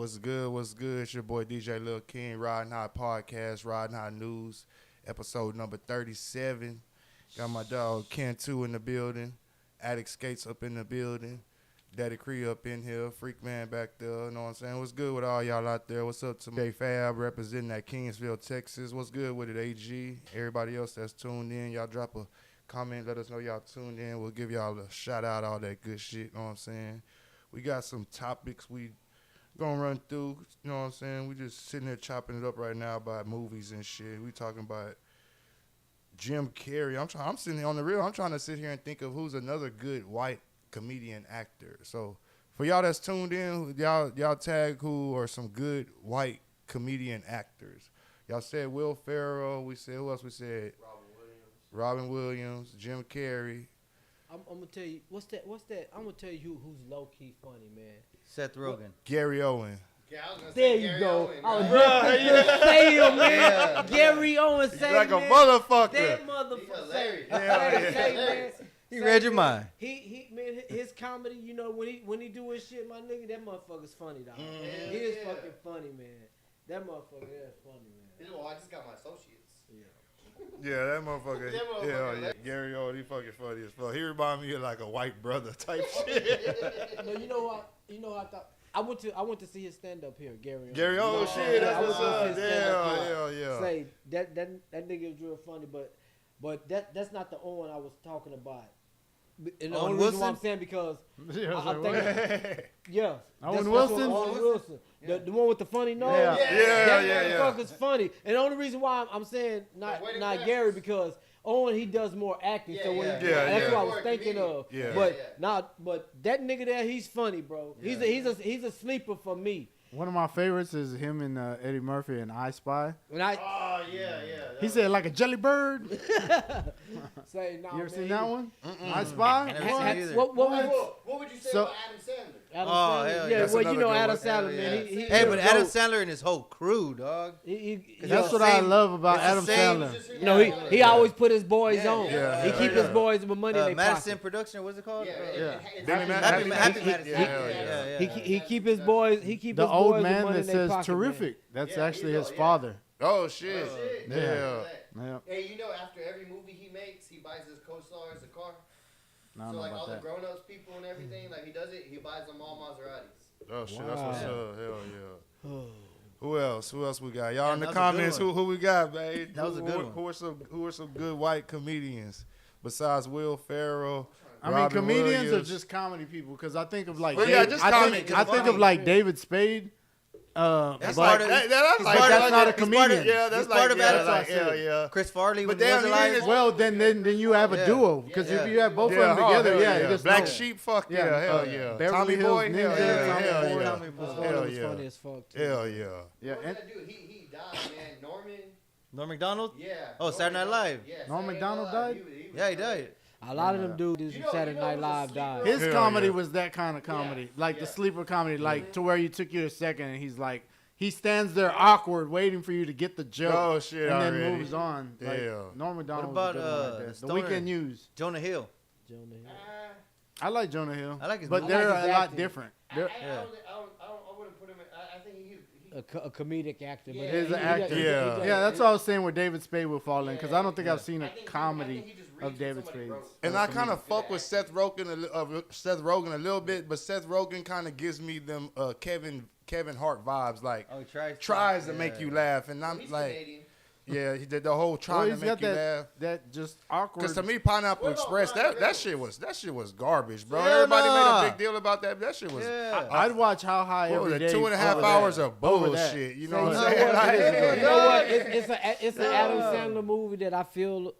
What's good? What's good? It's your boy DJ Lil King, Ridin High Podcast, Ridin High News, episode number 37. Got my dog Ken 2 in the building, Addict Skates up in the building, Daddy Cree up in here, Freak Man back there, you know what I'm saying? What's good with all y'all out there? What's up to J Fab representing that Kingsville, Texas? What's good with it, AG? Everybody else that's tuned in, y'all drop a comment, let us know y'all tuned in. We'll give y'all a shout out, all that good shit, you know what I'm saying? We got some topics we gonna run through, you know what I'm saying? We just sitting there chopping it up right now about movies and shit. We talking about Jim Carrey. I'm sitting here on the real. I'm trying to sit here and think of who's another good white comedian actor. So for y'all that's tuned in, y'all tag who are some good white comedian actors. Y'all said Will Ferrell. We said who else? We said Robin Williams, Jim Carrey. I'm gonna tell you what's that. I'm gonna tell you who's low key funny, man. Seth Rogen. Gary Owen. Yeah, I was gonna There say you Gary go. Owen, I was right? just gonna say him, man. Yeah. Gary Owen say Like a man, motherfucker. that He motherfucker. hilarious. Say, man. He Say, read your man, mind. He man, his comedy. You know when he do his shit, my nigga, that motherfucker's funny, dog. Mm, He is yeah. fucking funny, man. That motherfucker is funny, man. You know, I just got my associates. Yeah, that motherfucker. That motherfucker, Yeah. like- Gary Owen, he fucking funny as fuck. He remind me of like a white brother type shit. No, you know what? I thought I went to see his stand up here, Gary Owen. Gary Owen, shit, that's I what's went to up. see his stand-up here. Yeah. Say that nigga is real funny, but that's not the Owen I was talking about. And the Owen only reason why I'm Wilson? saying because Yeah, I'm like, thinking, yeah, Owen that's Wilson? Owen Wilson, the one with the funny nose. Yeah. That Yeah. motherfucker's funny. And the only reason why I'm saying Like, wait a not minute. Gary because Owen he does more acting. Yeah, so when yeah. that's Yeah. what I was More thinking comedian. of. Yeah. But that nigga there, he's funny, bro. Yeah. He's a sleeper for me. one of my favorites is him and Eddie Murphy in I Spy. When I Oh yeah. He said like a jelly bird. say, nah, You ever man, seen that one? I Spy. Never What? seen it either. What What would you say So- about Adam Sandler? Adam Oh, Sandler. hell Yeah, yeah. That's well, you another know good Adam one. Sandler, Hell man. yeah. He Hey, but he- Adam yo, Sandler and his whole crew, dog. he- That's yo, what I same- love about it's the Adam same- Sandler. You know, he always put his boys Yeah, on. yeah, He yeah, keep yeah. his boys with money in their Madison pocket. Production, what's it called? Yeah. Happy Madison. Yeah. He keep his boys. He keep The his old boys with man money that in their says pocket, terrific. That's Yeah, actually you know, his yeah. father. Oh shit. Yeah. Yeah. Hey, you know, after every movie he makes, he buys his co-stars a car. I don't So know like all about the that. grown-ups people and everything, like he does it, he buys them all Maseratis. Oh shit, that's what's Wow. up. Hell yeah. Who else? Who else we got? Y'all Yeah, in the that was a good comments, one. who we got, babe? That was a good one. Who are some good white comedians besides Will Ferrell? I mean, Robin comedians Williams? or just comedy people? Because I think of like, Well, yeah, Dave- just I comedy, think, I think funny. of like David Spade. That's but part of That's He's like part that's of- not a he's part of- comedian. Yeah, that's he's like part of yeah, Adam like, Sandler. yeah. Chris Farley But when he damn, was he alive. is- well, then you have a Yeah. duo because Yeah. if you have both Yeah, of them together, hell yeah, yeah. you just Black know. Sheep, fuck Yeah, yeah, hell uh, yeah. Beverly Tommy Hills Boy, Ninja, hell yeah, Tommy hell Boy. yeah. Tommy Boy. His Hell father was yeah. funny as fuck too. Hell yeah. Yeah, What and did that dude? He died, man. Norman. Norm Macdonald? Yeah. Oh, Saturday Night Live. Yeah. Norm Saturday Macdonald Night Live. died? was Yeah, he great. died. A lot of them dudes You from know- Saturday you know Night who's a Live sleeper? died. his Hell comedy yeah. was that kind of comedy, like the Yeah. sleeper comedy, like to where you took you a second and he's like, he stands there awkward, waiting for you to get the joke, Oh shit, and then already. moves on. Like, Yeah. Norm Macdonald What was a about, good one like that. the The stoner? Weekend News. Jonah Hill. Jonah Hill. I like Jonah Hill. I like his but movie. they're I like his a lot acting. different. I They're, wouldn't put him in. I think he A comedic actor. Yeah, but he's he- an he- actor. he- Yeah. he- yeah, that's what I was saying where David Spade will fall in because I don't think Yeah. I've seen a comedy of David Spade's. And I kind of fuck with Seth Rogen a little bit, but Seth Rogen kind of gives me them Kevin Hart vibes, like Oh, he tries to make you laugh, and I'm He's like, Canadian. yeah, he did the whole Well, trying to he's make got you laugh. that just awkward. Because to me, Pineapple What about Express, Ryan that Reynolds? shit was garbage, bro. Hell Everybody made nah. a big deal about that. That shit was. Yeah. I'd watch How High What was every it? day. 2.5 over hours that. of Over that. bullshit. You So know what you I'm know saying? what? Like, You know what? It's an Adam Yeah. Sandler movie that I feel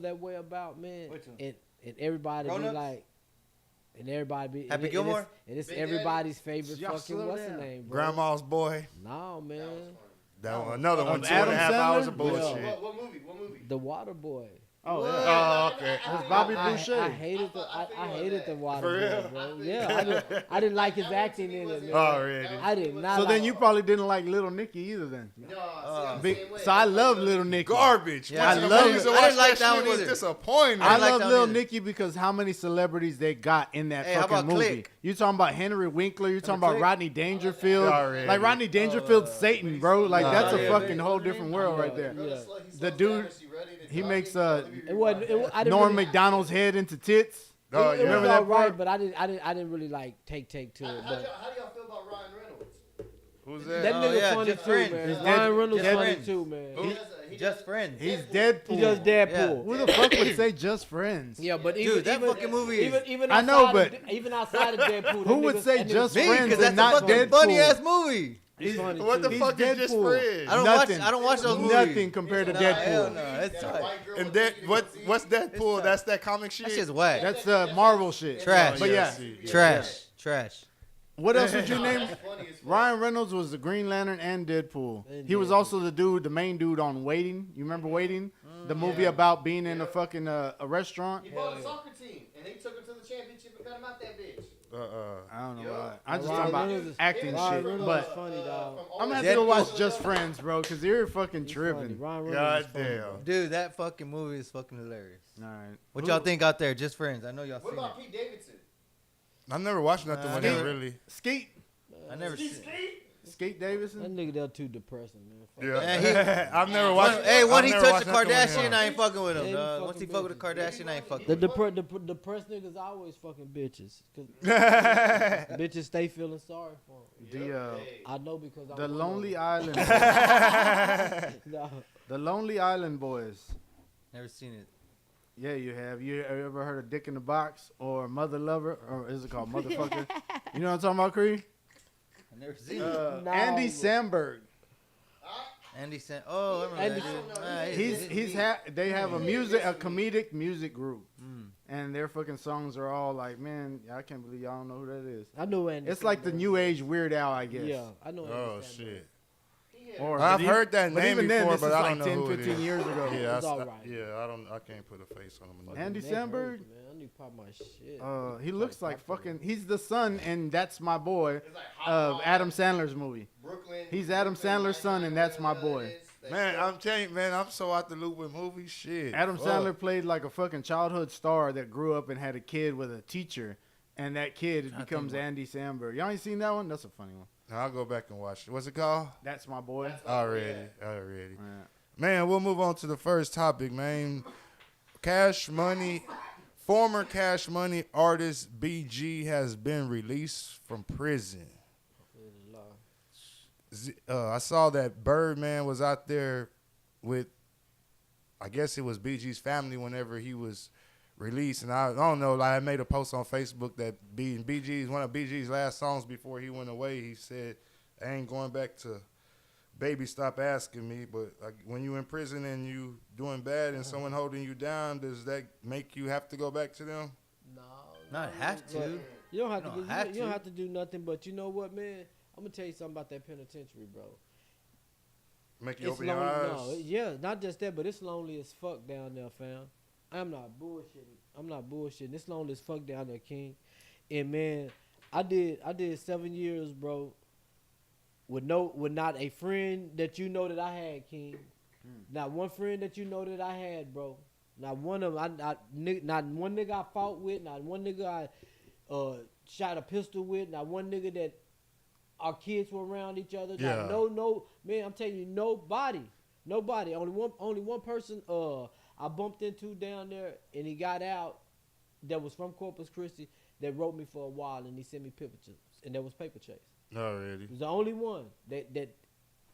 that way about, man. Which one? And everybody be Grown-ups? like, and everybody be Happy Gilmore? and it's Big everybody's favorite Y'all fucking slow what's the down. name, bro? Grandma's Boy. No, man. That one, another one. Of 2.5 Adam hours of Sandler? bullshit. What movie? What movie? The Water Boy. Oh, What? yeah. Oh, okay. That's Bobby I Boucher. hated the I I hated the water For real? boy, bro. Yeah, I didn't like his acting in it, man. Already. I did not. So like then you probably didn't like Little Nicky either then. No, see, I'm the Big, same way. so I love Little Nicky. Garbage. Yeah, Went to I the love movies it. and I watched didn't like that shit, one was either. disappointing. I like love that Little either. Nicky because how many celebrities they got in that Hey, how fucking about movie. Click? You talking about Henry Winkler, you talking about Click? Rodney Dangerfield. Already. Like Rodney Dangerfield's Satan, bro. Like that's a yeah, fucking yeah. whole different world right there. The dude, he makes It wasn't. I didn't Norm really, McDonald's head into tits. Oh, it yeah. was Remember all that right, part? but I didn't really like take to it. How do But y'all feel about Ryan Reynolds? Who's that that? nigga yeah, funny just too, friends. man. He's Ryan dead- Reynolds just funny friends. too, man. Just friends. He's Deadpool. He does Deadpool. Who the fuck would say just friends? Yeah, but Dude, even that even, fucking movie is- even I know, outside but- of, even outside of Deadpool, Who would say just Me, friends because and that's a not fucking Deadpool? funny ass movie. He's funny What the too. fuck is just Deadpool. friends? I don't Nothing. watch. I don't watch those movies. Nothing compared to Nah, hell Deadpool. no, it's tight. And that what's Deadpool? tight. That's that comic shit. That shit's whack. That's Marvel shit. Trash. But yeah, Trash. what else would you name? Funny as fuck. Ryan Reynolds was the Green Lantern and Deadpool. And He was Deadpool. also the main dude on Waiting. You remember Waiting? The movie about being in a fucking a restaurant. He bought a soccer team, and they took him to the championship and got him out that bitch. I don't know Yeah. why. I'm just Ryan talking about Reynolds is- acting Ryan shit. Reynolds But is funny, dog. From I'm gonna have Deadpool. to go watch Just Friends, bro, because you're fucking He's funny. tripping. Ryan Reynolds God is funny, damn. bro. Dude, that fucking movie is fucking hilarious. All right. What y'all think out there? Just friends. I know y'all What seen about it. Pete Davidson? I've never watched nothing with him really. Skeet. I never seen it. Skeet That Davidson. nigga, they're too depressing, man. Fuck Yeah, I've never watched. Hey, when I've he never touched watched the nothing with Kardashian, him. I ain't fucking with him. They dog. Once he fucking fuck with the bitches. Kardashian, I ain't fucking The, with him. the depressed niggas always fucking bitches. 'Cause bitches stay feeling sorry for them. I know because I'm The one of Lonely them. Island. No. The Lonely Island Boys. Never seen it. Yeah, you have. You ever heard of Dick in the Box or Mother Lover, or is it called Motherfucker? You know what I'm talking about, Cree? I never seen it. No. Andy Samberg. Andy San. Oh, I remember that dude. Nah, They have a comedic music group, and their fucking songs are all like, man, I can't believe y'all don't know who that is. I know Andy. It's like the new age Weird Al, I guess. Yeah, I know. Andy Oh Samberg. shit! Or, I've but heard that but name even then, before, this but is I like don't know 10, who it 15 is. years ago. Yeah, It's all right. I can't put a face on him. Andy Neck hurt, Samberg? man. I need to pop my shit. He looks like fucking. He's the son, and that's my boy It's like Hot of Rod, Adam Sandler's movie. Brooklyn. He's Adam Sandler's son, and that's my boy. Man, I'm telling you, man, I'm so out the loop with movies. Shit. Adam Fuck. Sandler played like a fucking childhood star that grew up and had a kid with a teacher, and that kid becomes Andy Samberg. Y'all ain't seen that one? That's a funny one. I'll go back and watch it. What's it called? That's my boy. Already. Yeah. Man, we'll move on to the first topic, man. Cash Money. Former Cash Money artist BG has been released from prison. I saw that Birdman was out there with, I guess it was BG's family whenever he was released. And I don't know, like I made a post on Facebook that BG's, one of BG's last songs before he went away, he said, I ain't going back to Baby Stop Asking Me. But like, when you in prison and you doing bad and someone holding you down, does that make you have to go back to them? No. Not have to. But you don't have You to. don't You have don't to. have to do nothing. But you know what, man? I'm gonna tell you something about that penitentiary, bro. Make you It's open your lonely. eyes? No, yeah, not just that, but it's lonely as fuck down there, fam. I'm not bullshitting. It's lonely as fuck down there, King. And man, I did 7 years, bro. With not a friend that you know that I had, King. Not one friend that you know that I had, bro. Not one of them. Not one nigga I fought with. Not one nigga I shot a pistol with. Not one nigga that our kids were around each other. Yeah. No, man. I'm telling you, nobody. Only one person. I bumped into down there, and he got out. That was from Corpus Christi. That wrote me for a while, and he sent me pictures, and that was Paper Chase. Already. He was the only one that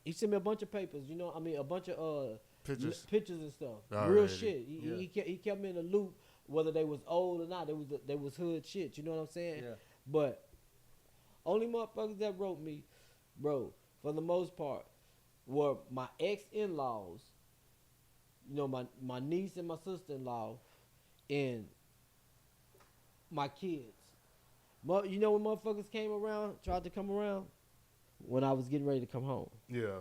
he sent me a bunch of papers. You know, I mean, a bunch of pictures and stuff. Real Already. shit. He kept me in the loop, whether they was old or not. They was hood shit. You know what I'm saying? Yeah. But only motherfuckers that wrote me, bro, for the most part, were my ex-in-laws. You know, my niece and my sister-in-law, and my kids. You know when motherfuckers came around, tried to come around? When I was getting ready to come home. Yeah.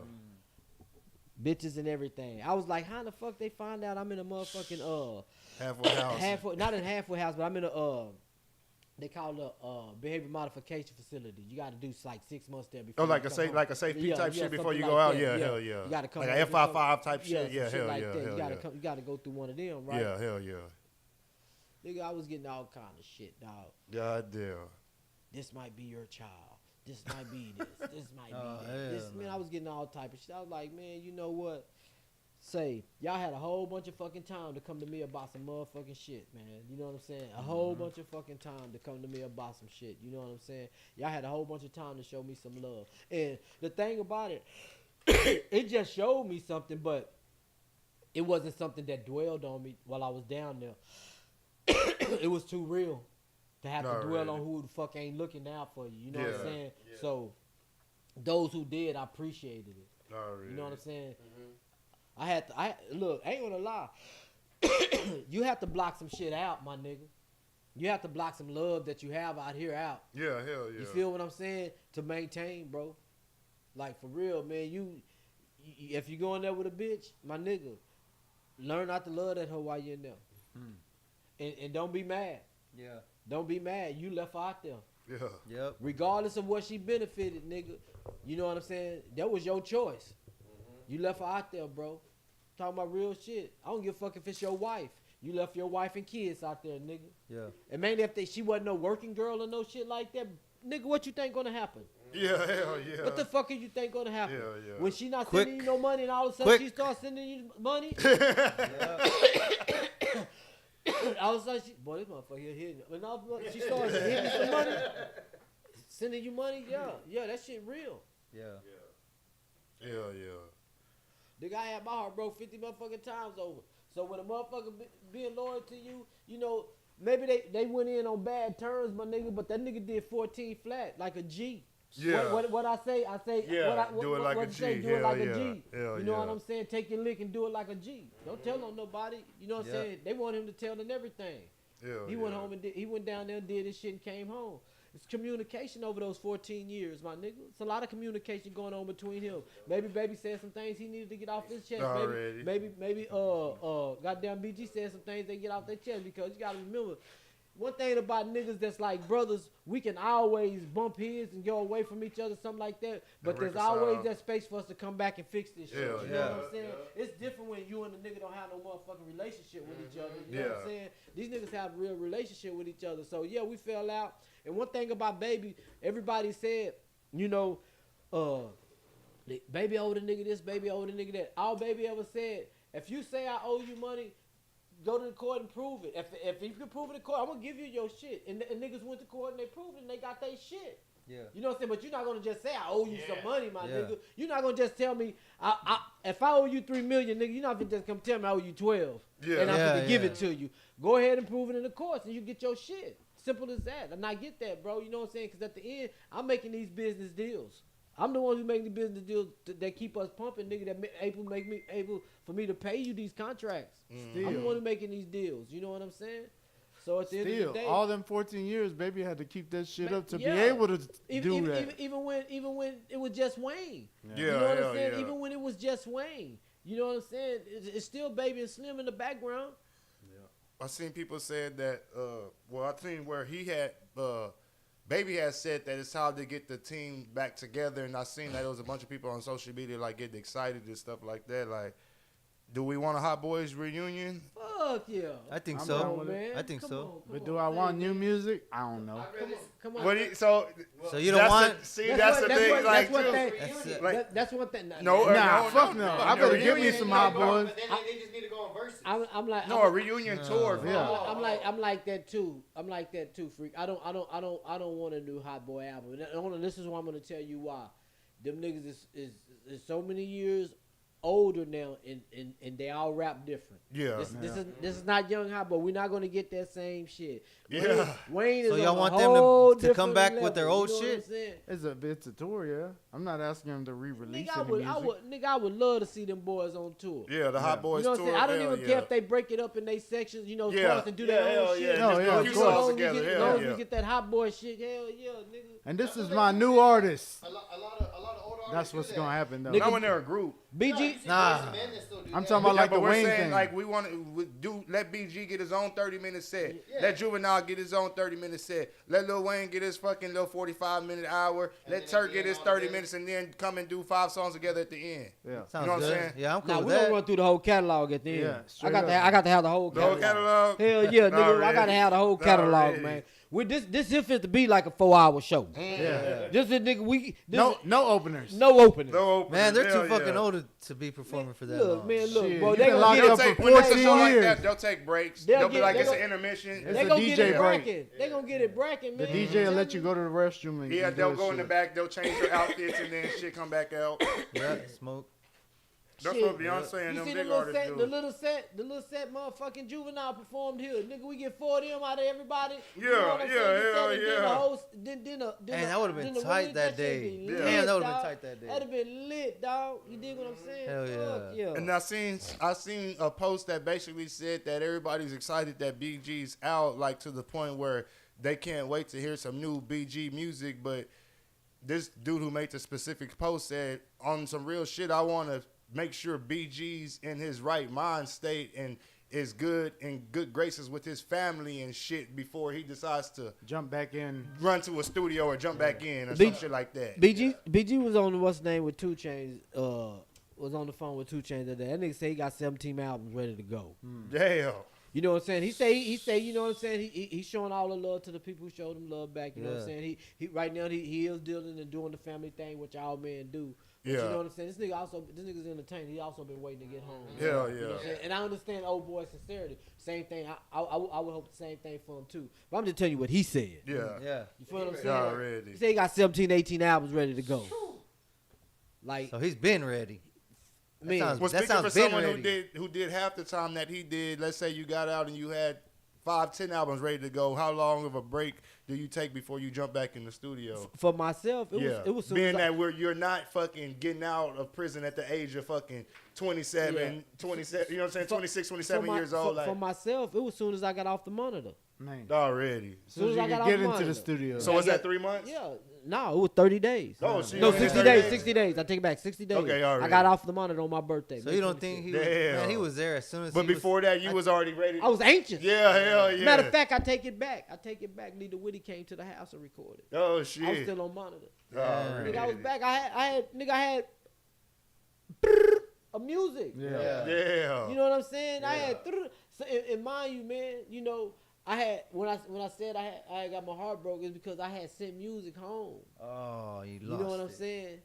bitches and everything. I was like, how the fuck they find out I'm in a motherfucking Halfway house. not in halfway house, but I'm in a they call it a behavior modification facility. You got to do like 6 months there before. Oh, like you a come safe, home. like a safety type shit before you go like out. that, Yeah, hell yeah. You got to come like home a with some- F55 type shit. some Yeah, shit hell like yeah, that. hell You gotta yeah. come. You got to go through one of them, right? Yeah, hell yeah. Nigga, I was getting all kind of shit, dog. God damn. This might be your child. This might be this. This might Oh, be that. This, hell man, no. I was getting all type of shit. I was like, man, you know what? Say, y'all had a whole bunch of fucking time to come to me about some motherfucking shit, man. You know what I'm saying? A whole bunch of fucking time to come to me about some shit. You know what I'm saying? Y'all had a whole bunch of time to show me some love. And the thing about it, it just showed me something, but it wasn't something that dwelled on me while I was down there. It was too real to have to dwell on who the fuck ain't looking out for you. You know what I'm saying? Yeah. So those who did, I appreciated it. Already. You know what I'm saying? I look, I ain't gonna lie. You have to block some shit out, my nigga. You have to block some love that you have out here out. Yeah, hell yeah. You feel what I'm saying? To maintain, bro. Like for real, man. You if you go in there with a bitch, my nigga, learn not to love that hoe while you're in there. And don't be mad. Yeah. Don't be mad. You left her out there. Yeah. Yep. Regardless of what she benefited, nigga. You know what I'm saying? That was your choice. You left her out there, bro. Talking about real shit. I don't give a fuck if it's your wife. You left your wife and kids out there, nigga. Yeah. And mainly if she wasn't no working girl or no shit like that, nigga, what you think gonna happen? Yeah, hell yeah. What the fuck you think gonna happen? Yeah, yeah. When she not Quick. sending you no money and all of a sudden Quick. she starts sending you money, Yeah. all of a sudden boy, this motherfucker here hitting. When all of a sudden she starts hitting you some money, sending you money, yeah, that shit real. Yeah. Hell yeah. The guy had my heart broke 50 motherfucking times over. So when a motherfucker being loyal to you, you know, maybe they went in on bad terms, my nigga, but that nigga did 14 flat like a G. Yeah. What I say, Yeah, what do it like what a you say, G. do it like Hell a G. yeah. Hell You know what yeah. I'm saying? Take your lick and do it like a G. Don't tell on nobody. You know what I'm Yeah. saying? They want him to tell them everything. Hell He went yeah. home and he went down there and did his shit and came home. It's communication over those 14 years, my nigga. It's a lot of communication going on between him. Maybe baby said some things he needed to get off his chest. Already. Maybe goddamn BG said some things they get off their chest, because you gotta remember, one thing about niggas that's like brothers, we can always bump heads and go away from each other, something like that. But there's reconcile. always that space for us to come back and fix this shit. Hell You know yeah. what I'm saying? It's different when you and the nigga don't have no motherfucking relationship with each other. You know what I'm Yeah. saying? These niggas have a real relationship with each other. So yeah, we fell out. And one thing about baby, everybody said, you know, baby owe the nigga this, baby owe the nigga that. All baby ever said, if you say I owe you money, go to the court and prove it. If you can prove it in court, I'm gonna give you your shit. And niggas went to court and they proved it and they got their shit. Yeah. You know what I'm saying? But you're not gonna just say I owe you some money, my Yeah. nigga. You're not gonna just tell me if I owe you $3 million, nigga, you're not gonna just come tell me I owe you 12. Yeah. And I'm Yeah, gonna give yeah. it to you. Go ahead and prove it in the courts and you get your shit. Simple as that. And I get that, bro. You know what I'm saying? Because at the end, I'm making these business deals. I'm the one who's making the business deals that keep us pumping, nigga. That make me able for me to pay you these contracts. I'm the one who's making these deals. You know what I'm saying? So at the end of Still, the day, all them 14 years, baby had to keep that shit up to yeah. be able to even, do that. even when it was just Wayne. Yeah, You know what hell I'm saying? yeah. Even when it was just Wayne. You know what I'm saying? It's still Baby and Slim in the background. I seen people said that. Well, I seen where he had. Baby had said that it's time to get the team back together, and I seen that there was a bunch of people on social media like getting excited and stuff like that. Like, do we want a Hot Boys reunion? Fuck yeah. I think I'm so. down with it. I think Come so. on, come But on, do I say want it, new man. music? I don't know. Come on. What? So So you don't that's want? see, that's the thing. Like, That's too. one thing. That's it. Like, That's one thing. no, Nah, fuck no. I no, better give me reunion, some no, Hot but- Boys. But then they just need to go on verses. I'm like no, a reunion tour. No. Yeah. I'm like that too. I'm like that too, freak. I don't want a new Hot Boy album. And this is why I'm gonna tell you why. Them niggas is so many years older now, and they all rap different. Yeah. This is not young Hot Boy. We're not gonna get that same shit. Yeah. Wayne is So y'all on a want them whole to come different back level, with their old you know what I'm shit? saying? It's a tour, yeah. I'm not asking them to re-release Nigga, any music. I would love to see them boys on tour. Yeah, the Hot Boys You know what I'm tour. saying? I don't hell even yeah. care if they break it up in their sections, you know, Yeah. so and do Yeah, their hell own yeah. shit. No, Just yeah, do a of few course. songs As long together. as Hell long as yeah. we get that Hot Boy shit, hell yeah, nigga. And this is my new artist. A lot of older artists That's do what's that. gonna happen though. Nigga, Not when they're a group. BG. Nah. I'm talking about like but the we're wing saying thing. like we want to let BG get his own 30-minute set. Yeah. Let Juvenile get his own 30-minute set. Let Lil Wayne get his fucking little 45-minute hour. And Let then Turk at the get end his all 30 together. minutes and then come and do 5 songs together at the end. Yeah. Sounds know what I'm good. saying? Yeah, I'm cool Now with we that. gonna run through the whole catalog at the end. Yeah, I straight got up. I got to have the whole The whole catalog. catalog? Hell yeah, nigga! I Already. gotta have the whole catalog, Already. man. With this is fit to be like a 4-hour show. Yeah. This is nigga. No openers. No openers. No openers. Man, they're too Hell fucking yeah. old to be performing for that Look, long. man, look, Shit, bro. you They been gonna locked get They'll up it. take, for when it's a 14 show like years. that, they'll take breaks. They'll They'll be get- like, they it's an gonna- intermission. It's They a gonna get DJ it break. bracking. They gonna get it bracking, The man. DJ will let you go to the restroom and Yeah, do they'll his go in the shit. back. They'll change their outfits and then shit come back out. Yeah, smoke. That's Shit. what Beyonce and You them see big the little artists set, do. the little set, motherfucking Juvenile performed here. Nigga, we get 4 of them out of everybody. Yeah, You know what I'm yeah, saying? hell Then the yeah. host, then Man, that would've been tight that day. Yeah. Damn, that would've been tight that day. That'd have been lit, dog. You dig what I'm saying? Hell Fuck yeah. And I seen a post that basically said that everybody's excited that BG's out, like to the point where they can't wait to hear some new BG music. But this dude who made the specific post said, on some real shit, I want to make sure BG's in his right mind state and is good in good graces with his family and shit before he decides to Jump back in. run to a studio or jump back in or B- some shit like that. BG was on what's name with 2 Chainz. Was on the phone with 2 Chainz that day. That nigga say he got 17 albums ready to go. Damn. You know what I'm saying? He say, you know what I'm saying? He's showing all the love to the people who showed him love back. You know what I'm Yeah. saying? He right now he is dealing and doing the family thing, which all men do. But Yeah. you know what I'm saying? This nigga's entertained. He also been waiting to get home. Hell You know what I'm yeah. saying? And I understand old boy sincerity. Same thing. I would hope the same thing for him too. But I'm just telling you what he said. Yeah. Yeah. You feel what I'm saying? Already. He said he got 17, 18 albums ready to go. Like, So he's been ready. man, sounds- Well, That speaking for been someone ready. who did half the time that he did, let's say you got out and you had 5, 10 albums ready to go. How long of a break do you take before you jump back in the studio? for myself, it was soon being as I- that you're not fucking getting out of prison at the age of fucking 27, Yeah. 27. You know what I'm saying? For- 26, 27 for my- years old. For myself, it was soon as I got off the monitor. Man. Already. As soon as Soon as I you got can off get into monitor. the studio. So was that 3 months? Yeah, no, it was 30 days. Oh, shit. No, Yeah, 60 30 days. days. 60 days. I take it back. 60 days. Okay, all I right. got off the monitor on my birthday. So May you don't 25th. think he? Damn. Man, he was there as soon as. But he before that, you was already ready. I was anxious. Yeah, hell yeah. Matter of fact, I take it back. Lita Whitty came to the house and recorded. Oh, I was shit. still on monitor. Already. Nigga, I was back. I had a music. Yeah. Yeah. You know what I'm saying? I had so, and mind you, man, you know, I had when I said I had got my heart broken is because I had sent music home. Oh, you You lost know what I'm it. saying?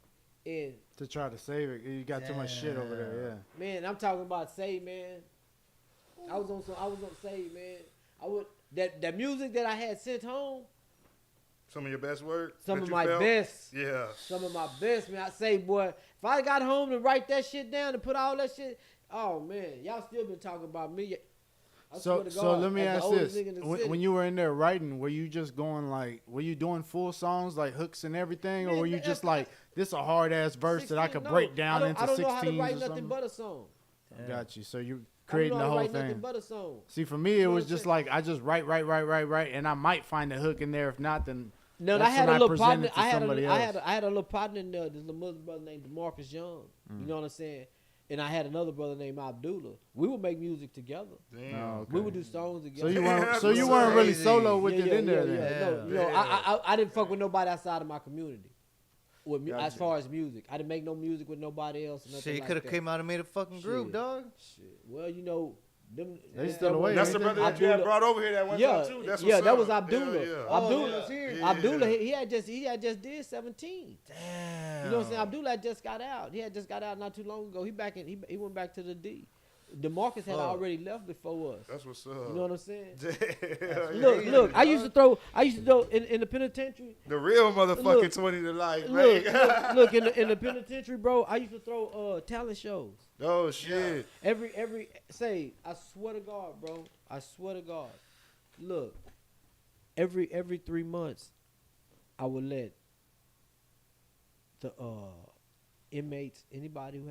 And To try to save it. You got too much shit over there, yeah. man, I'm talking about say, man. I was on say, man. I would that music that I had sent home. Some of your best work? Some that of you my felt? best. Yeah. Some of my best, man. I say, boy, if I got home to write that shit down and put all that shit, oh man, y'all still been talking about me. I swear So to so God, let me as the ask oldest this. nigga in the When city. you were in there writing, were you just going like, were you doing full songs like hooks and everything? Or Man, were you man, just like, this a hard ass verse that I 16, could no, break down I into don't know how to 16s write or nothing something? but a song. Got you. So you I don't creating know the how to whole write nothing thing. but a song. See, for me, it You know was what I'm just saying? like I just write, and I might find a hook in there. If not, then No, I that's had when a little present partner. it to I had somebody a, I else. had a little partner in there. This little Muslim brother named DeMarcus Young. You know what I'm saying? And I had another brother named Abdullah. We would make music together. Damn. Oh, okay. We would do songs So together. you weren't, That's so you what's weren't really crazy. solo with it in there. Yeah. Then. No, you know, I didn't fuck with nobody outside of my community. With Gotcha. as far as music, I didn't make no music with nobody else. Or nothing Shit, you like could have that. came out and made a fucking group, Shit. dog. Shit. Well, you know, them. They them- still them- away, That's the ain't brother they? that you had Abdullah- brought over here that one Yeah, time too. That's yeah, what's that up. was Abdullah. Yeah, yeah. Abdullah, Yeah. Abdullah, he had just did 17. Damn. You know what I'm saying? Abdullah just got out. He had just got out not too long ago. He went back to the D. DeMarcus had Fuck. already left before us. That's what's up. You know what I'm saying? Damn. Look, I used to throw in the penitentiary. The real motherfucking Look. 20 to life, Look, man. look in the penitentiary, bro. I used to throw talent shows. Oh shit. Every say, I swear to God, bro. I swear to God. Look, every 3 months, I would let the anybody who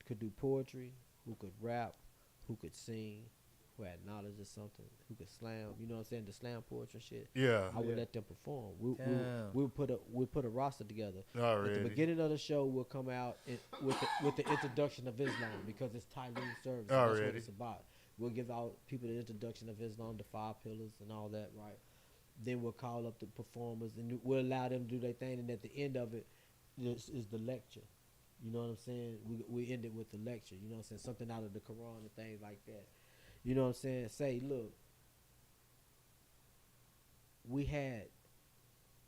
could do poetry, who could rap, who could sing, who had knowledge or something, who could slam, you know what I'm saying, the slam poetry and shit. Yeah. I would let them perform. We'll put a roster together. Already. At the beginning of the show, we'll come out with the introduction of Islam because it's Tylene service. That's what it's about. We'll give out people the introduction of Islam, the 5 pillars, and all that, right? Then we'll call up the performers and we'll allow them to do their thing. And at the end of it, this is the lecture. You know what I'm saying? We end it with the lecture. You know what I'm saying? Something out of the Quran and things like that. You know what I'm saying? Say, look, we had,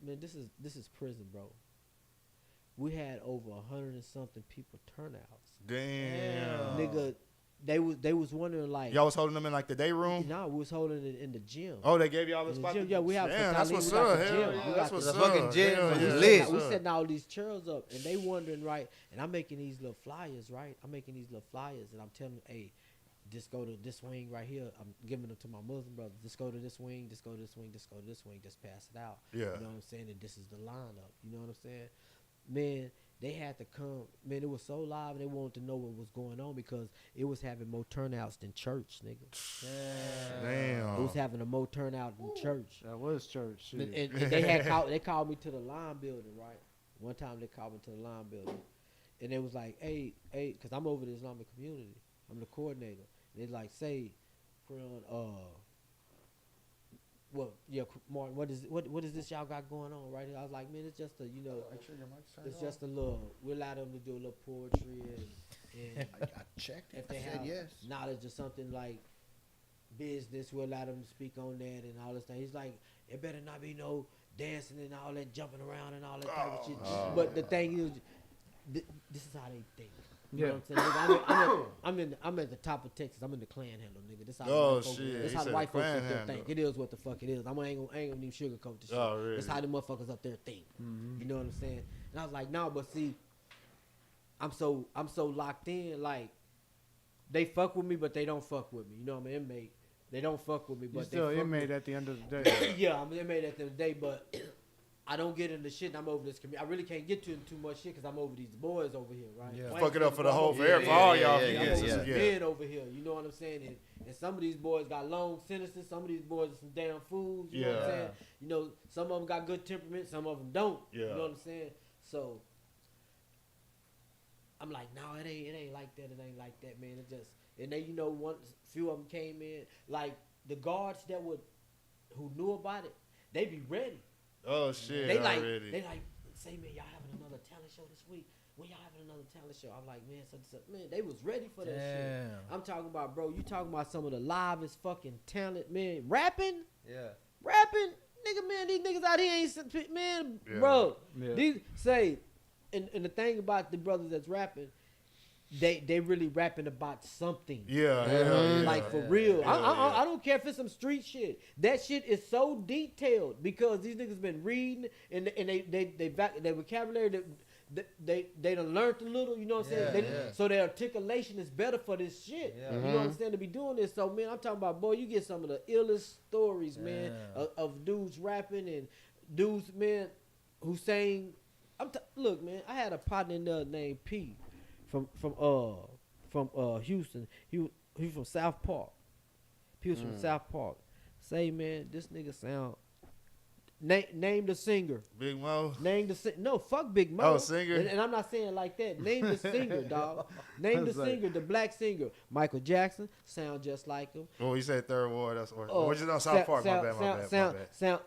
man, this is prison, bro. We had over 100 and something people turnouts. Damn. Nigga, they was wondering like, y'all was holding them in like the day room? No, we was holding it in the gym. Oh, they gave y'all the spot? Yeah, we have. Damn, that's what's up. up. Hell yeah, that's what's up. The fucking gym Hell was yeah. lit. We setting all these chairs up, and they wondering, right? And I'm making these little flyers, right? I'm making these little flyers, and I'm telling them, hey, just go to this wing right here. I'm giving them to my Muslim brothers. Just go to this wing. Just go to this wing. Just go to this wing. Just pass it out. Yeah. You know what I'm saying? And this is the lineup. You know what I'm saying? Man, they had to come. Man, it was so live. And they wanted to know what was going on because it was having more turnouts than church, nigga. Damn. It was having a more turnout than church. That was church. Shit. And they had they called me to the line building, right? One time they called me to the line building, and they was like, hey, because I'm over the Islamic community. I'm the coordinator. And they like, say, Martin, what is this y'all got going on right here? I was like, man, it's just a, you know, it's just a little, we allow them to do a little poetry and I checked. if they said have yes. knowledge or something like business, we'll allow them to speak on that and all this thing. He's like, it better not be no dancing and all that, jumping around and all that type of shit. But the thing is, this is how they think. You know what I'm saying? I'm at the top of Texas. I'm in the Panhandle, nigga. This how this how the white folks up there think. It is what the fuck it is. I ain't gonna even sugarcoat the shit. Oh, really? That's how the motherfuckers up there think. Mm-hmm. You know what I'm saying? And I was like, no, but see, I'm so locked in. Like, they fuck with me, but they don't fuck with me. You know, I'm an inmate. They don't fuck with me, but you're still they fuck inmate with me. at the end of the day. Yeah, I'm an inmate at the end of the day, but I don't get into shit and I'm over this community. I really can't get to too much shit because I'm over these boys over here, right? Yeah. Fuck it up for the whole, for yeah, all y'all. I'm over some men over here, you know what I'm saying? And some of these boys got long sentences. Some of these boys are some damn fools, you know what I'm saying? You know, some of them got good temperament, some of them don't. You know what I'm saying? So I'm like, no, it ain't like that. It ain't like that, man. It just, and then, you know, one few of them came in, like the guards who knew about it, they be ready. Oh shit! They like, say, man, y'all having another talent show this week? When y'all having another talent show? I'm like, man, man, they was ready for that shit. I'm talking about, bro. You talking about some of the livest fucking talent, man. Rapping, nigga, man. These niggas out here ain't, man, bro. Yeah. These say, and the thing about the brothers that's rapping, they really rapping about something. Like for real. I don't care if it's some street shit. That shit is so detailed because these niggas been reading and they vocabulary they done learned a little, you know what I'm saying? So their articulation is better for this shit. You know what I'm saying? To be doing this. So man, I'm talking about, boy, you get some of the illest stories, man, of dudes rapping and dudes, man, who saying look, man, I had a partner in there named P. From Houston. He was from South Park. He was from South Park. Say, man, this nigga sound. Name the singer. Big Mo. Name the singer. No, fuck Big Mo. Oh, singer. And I'm not saying it like that. Name the singer, dog. Name the singer, the black singer. Michael Jackson sound just like him. Oh, you said Third Ward. That's what you know. South Park. My bad. Sound.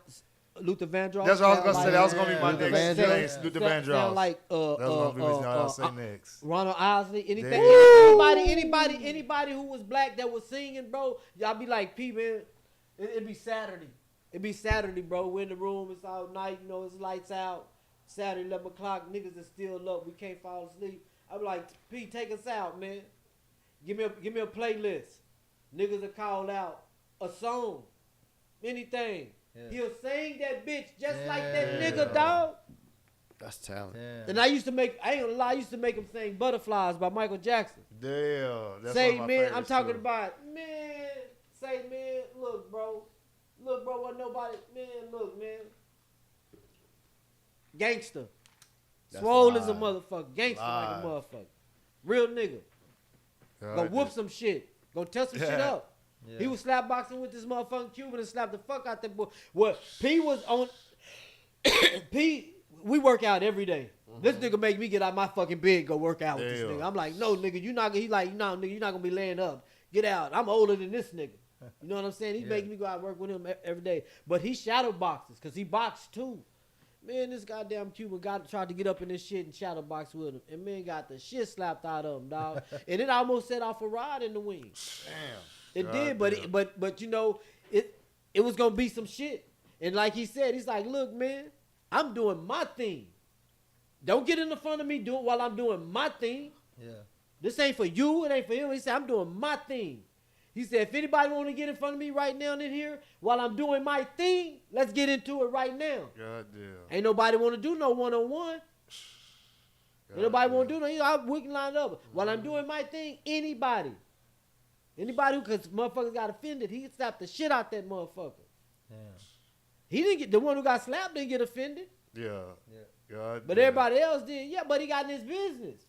Luther Vandross. That's what I was gonna say. That was gonna be my Luther next Vandross. thing. Luther Vandross. Sound like that was gonna be what I'll say next. Ronald Isley. Anything. Anybody who was black that was singing, bro. Y'all be like, P, man. It'd be Saturday. It'd be Saturday, bro. We're in the room. It's all night. You know, it's lights out. Saturday, 11 o'clock. Niggas is still up. We can't fall asleep. I be like, P, take us out, man. Give me a playlist. Niggas will call out a song. Anything. Yeah. He'll sing that bitch just like that nigga, dog. That's talent. Damn. And I ain't gonna lie, I used to make him sing Butterflies by Michael Jackson. Damn. That's say, man, I'm talking about, man, say, man, look, bro, what nobody, man, look, man. Gangster. Swole is a motherfucker. Gangster like a motherfucker. Real nigga. Go whoop some shit. Go tell some shit up. He was slap boxing with this motherfucking Cuban and slapped the fuck out that boy. What P was on. P, we work out every day. This nigga make me get out my fucking bed and go work out with this nigga. I'm like, no, nigga, you not. He like, no, nigga, you're not gonna be laying up. Get out. I'm older than this nigga. You know what I'm saying? He's making me go out and work with him every day. But he shadow boxes because he boxed too. Man, this goddamn Cuban guy tried to get up in this shit and shadow box with him. And man got the shit slapped out of him, dog. And it almost set off a rod in the wing. Damn. It did, but you know, it was gonna be some shit. And like he said, he's like, look, man, I'm doing my thing. Don't get in the front of me while I'm doing my thing. Yeah. This ain't for you, it ain't for him. He said, I'm doing my thing. He said, if anybody want to get in front of me right now in here while I'm doing my thing, let's get into it right now. Goddamn. Ain't nobody want to do no one-on-one. Ain't nobody want to do no, we can line up. While I'm doing my thing, anybody who, because motherfuckers got offended, he slapped the shit out that motherfucker. Damn. He didn't get, the one who got slapped didn't get offended. Yeah. God But damn. everybody else did. Yeah, but he got in his business.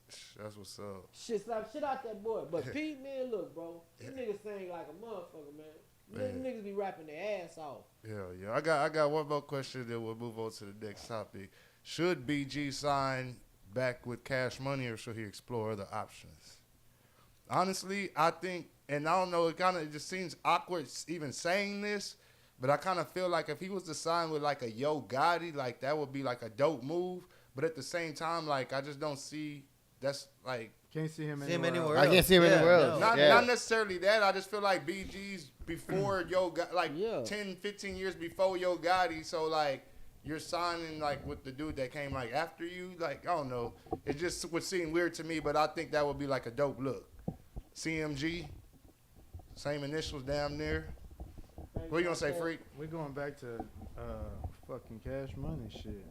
That's what's up. Shit slapped shit out that boy. But Pete, man, look, bro. These niggas sing like a motherfucker, man. These niggas be rapping their ass off. Yeah. I got one more question, then we'll move on to the next topic. Should BG sign back with Cash Money, or should he explore other options? Honestly, I think, and I don't know, it just seems awkward even saying this, but I kind of feel like if he was to sign with like a Yo Gotti, like that would be like a dope move. But at the same time, like I just don't see that's like Can't see him anywhere. else. I can't see him anywhere else. not necessarily that. I just feel like BG's before Yo Gotti, like 10, 15 years before Yo Gotti. So like you're signing like with the dude that came like after you. Like I don't know. It just would seem weird to me, but I think that would be like a dope look. CMG, same initials damn near. What you gonna say, Freak? We're going back to fucking Cash Money shit.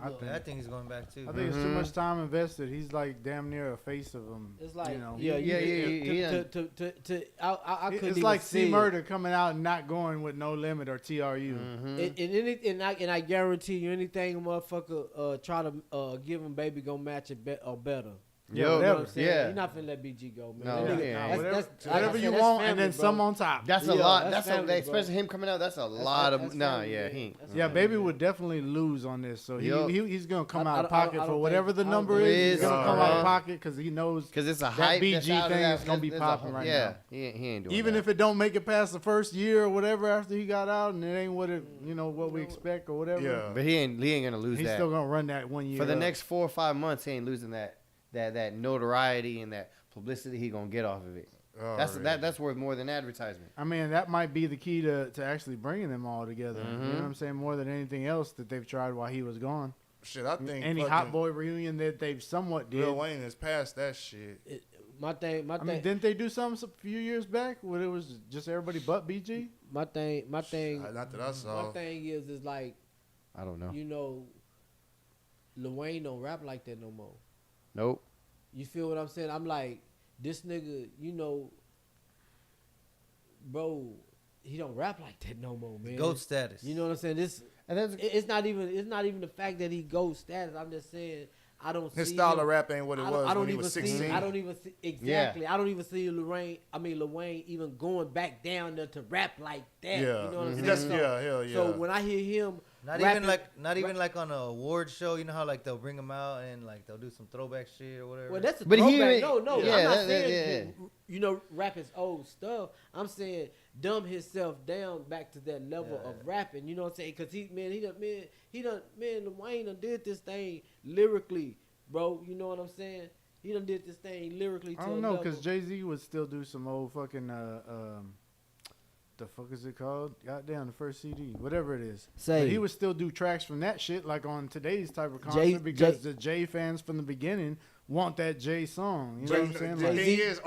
I think he's going back too. I think it's too much time invested. He's like damn near a face of him. It's like, you know. yeah. I couldn't It's even like see C Murder coming out and not going with No Limit or TRU. And I guarantee you, anything a motherfucker try to give him, baby, gonna match it or better. Yeah, Yo, You know whatever. what I'm saying? yeah. You're not finna let BG go, man. No, That nigga- yeah. that's- Whatever like I you said, that's want, family, and then bro. some on top. That's a Yeah, lot. that's That's family, bro. especially him coming out. That's a That's- lot of. that's Nah, family, yeah, man. he ain't. That's Yeah, family, Baby man. would definitely lose on this. So Yup. he's gonna come I- out I- of pocket I don't for think- whatever the I don't number think- is. He's gonna come out of Uh-huh. pocket because he knows Because it's a that hype. BG that's out thing there. is gonna be There's a popping whole- right yeah, now. he ain't doing Even that. if it don't make it past the first year or whatever after he got out, and it ain't what it what we expect or whatever. Yeah. But he ain't gonna lose He's that. still gonna run that 1 year For the up. next 4 or 5 months, he ain't losing that notoriety and that publicity he gonna get off of it. That's worth more than advertisement. I mean, that might be the key to actually bringing them all together. You know what I'm saying? More than anything else that they've tried while he was gone. Shit, I think Any fucking Hot Boy reunion that they've somewhat did. Lil Wayne is past that shit. My thing. I mean, didn't they do something a few years back where it was just everybody but BG? My thing. Not that I saw. My thing is like, I don't know. you know, Lil Wayne don't rap like that no more. Nope. You feel what I'm saying? I'm like, this nigga, you know, bro, he don't rap like that no more, man. Goat status. You know what I'm saying? And that's It's not even the fact that he goat status. I'm just saying I don't His see style him- of rap ain't what it was when he was 16. I don't even see exactly. I don't even see Lil Wayne even going back down there to rap like that. Yeah. You know what I'm saying? That's, So- hell yeah. So when I hear him, Not rapping- even like on an award show. You know how like they'll bring him out and like they'll do some throwback shit or whatever. well, that's a But he throwback. ain't- No, yeah, I'm not that- saying you know rap his old stuff. I'm saying dumb himself down back to that level of rapping. You know what I'm saying? Because Lil Wayne done did this thing lyrically, bro. You know what I'm saying? He done did this thing lyrically. I to don't a know, level. because Jay-Z would still do some old fucking, the fuck is it called? Goddamn, the first CD. Whatever it is. Say. But he would still do tracks from that shit, like on today's type of concert, Jay- because Jay- the Jay fans from the beginning want that Jay song. You know But what I'm saying? the Like, thing is,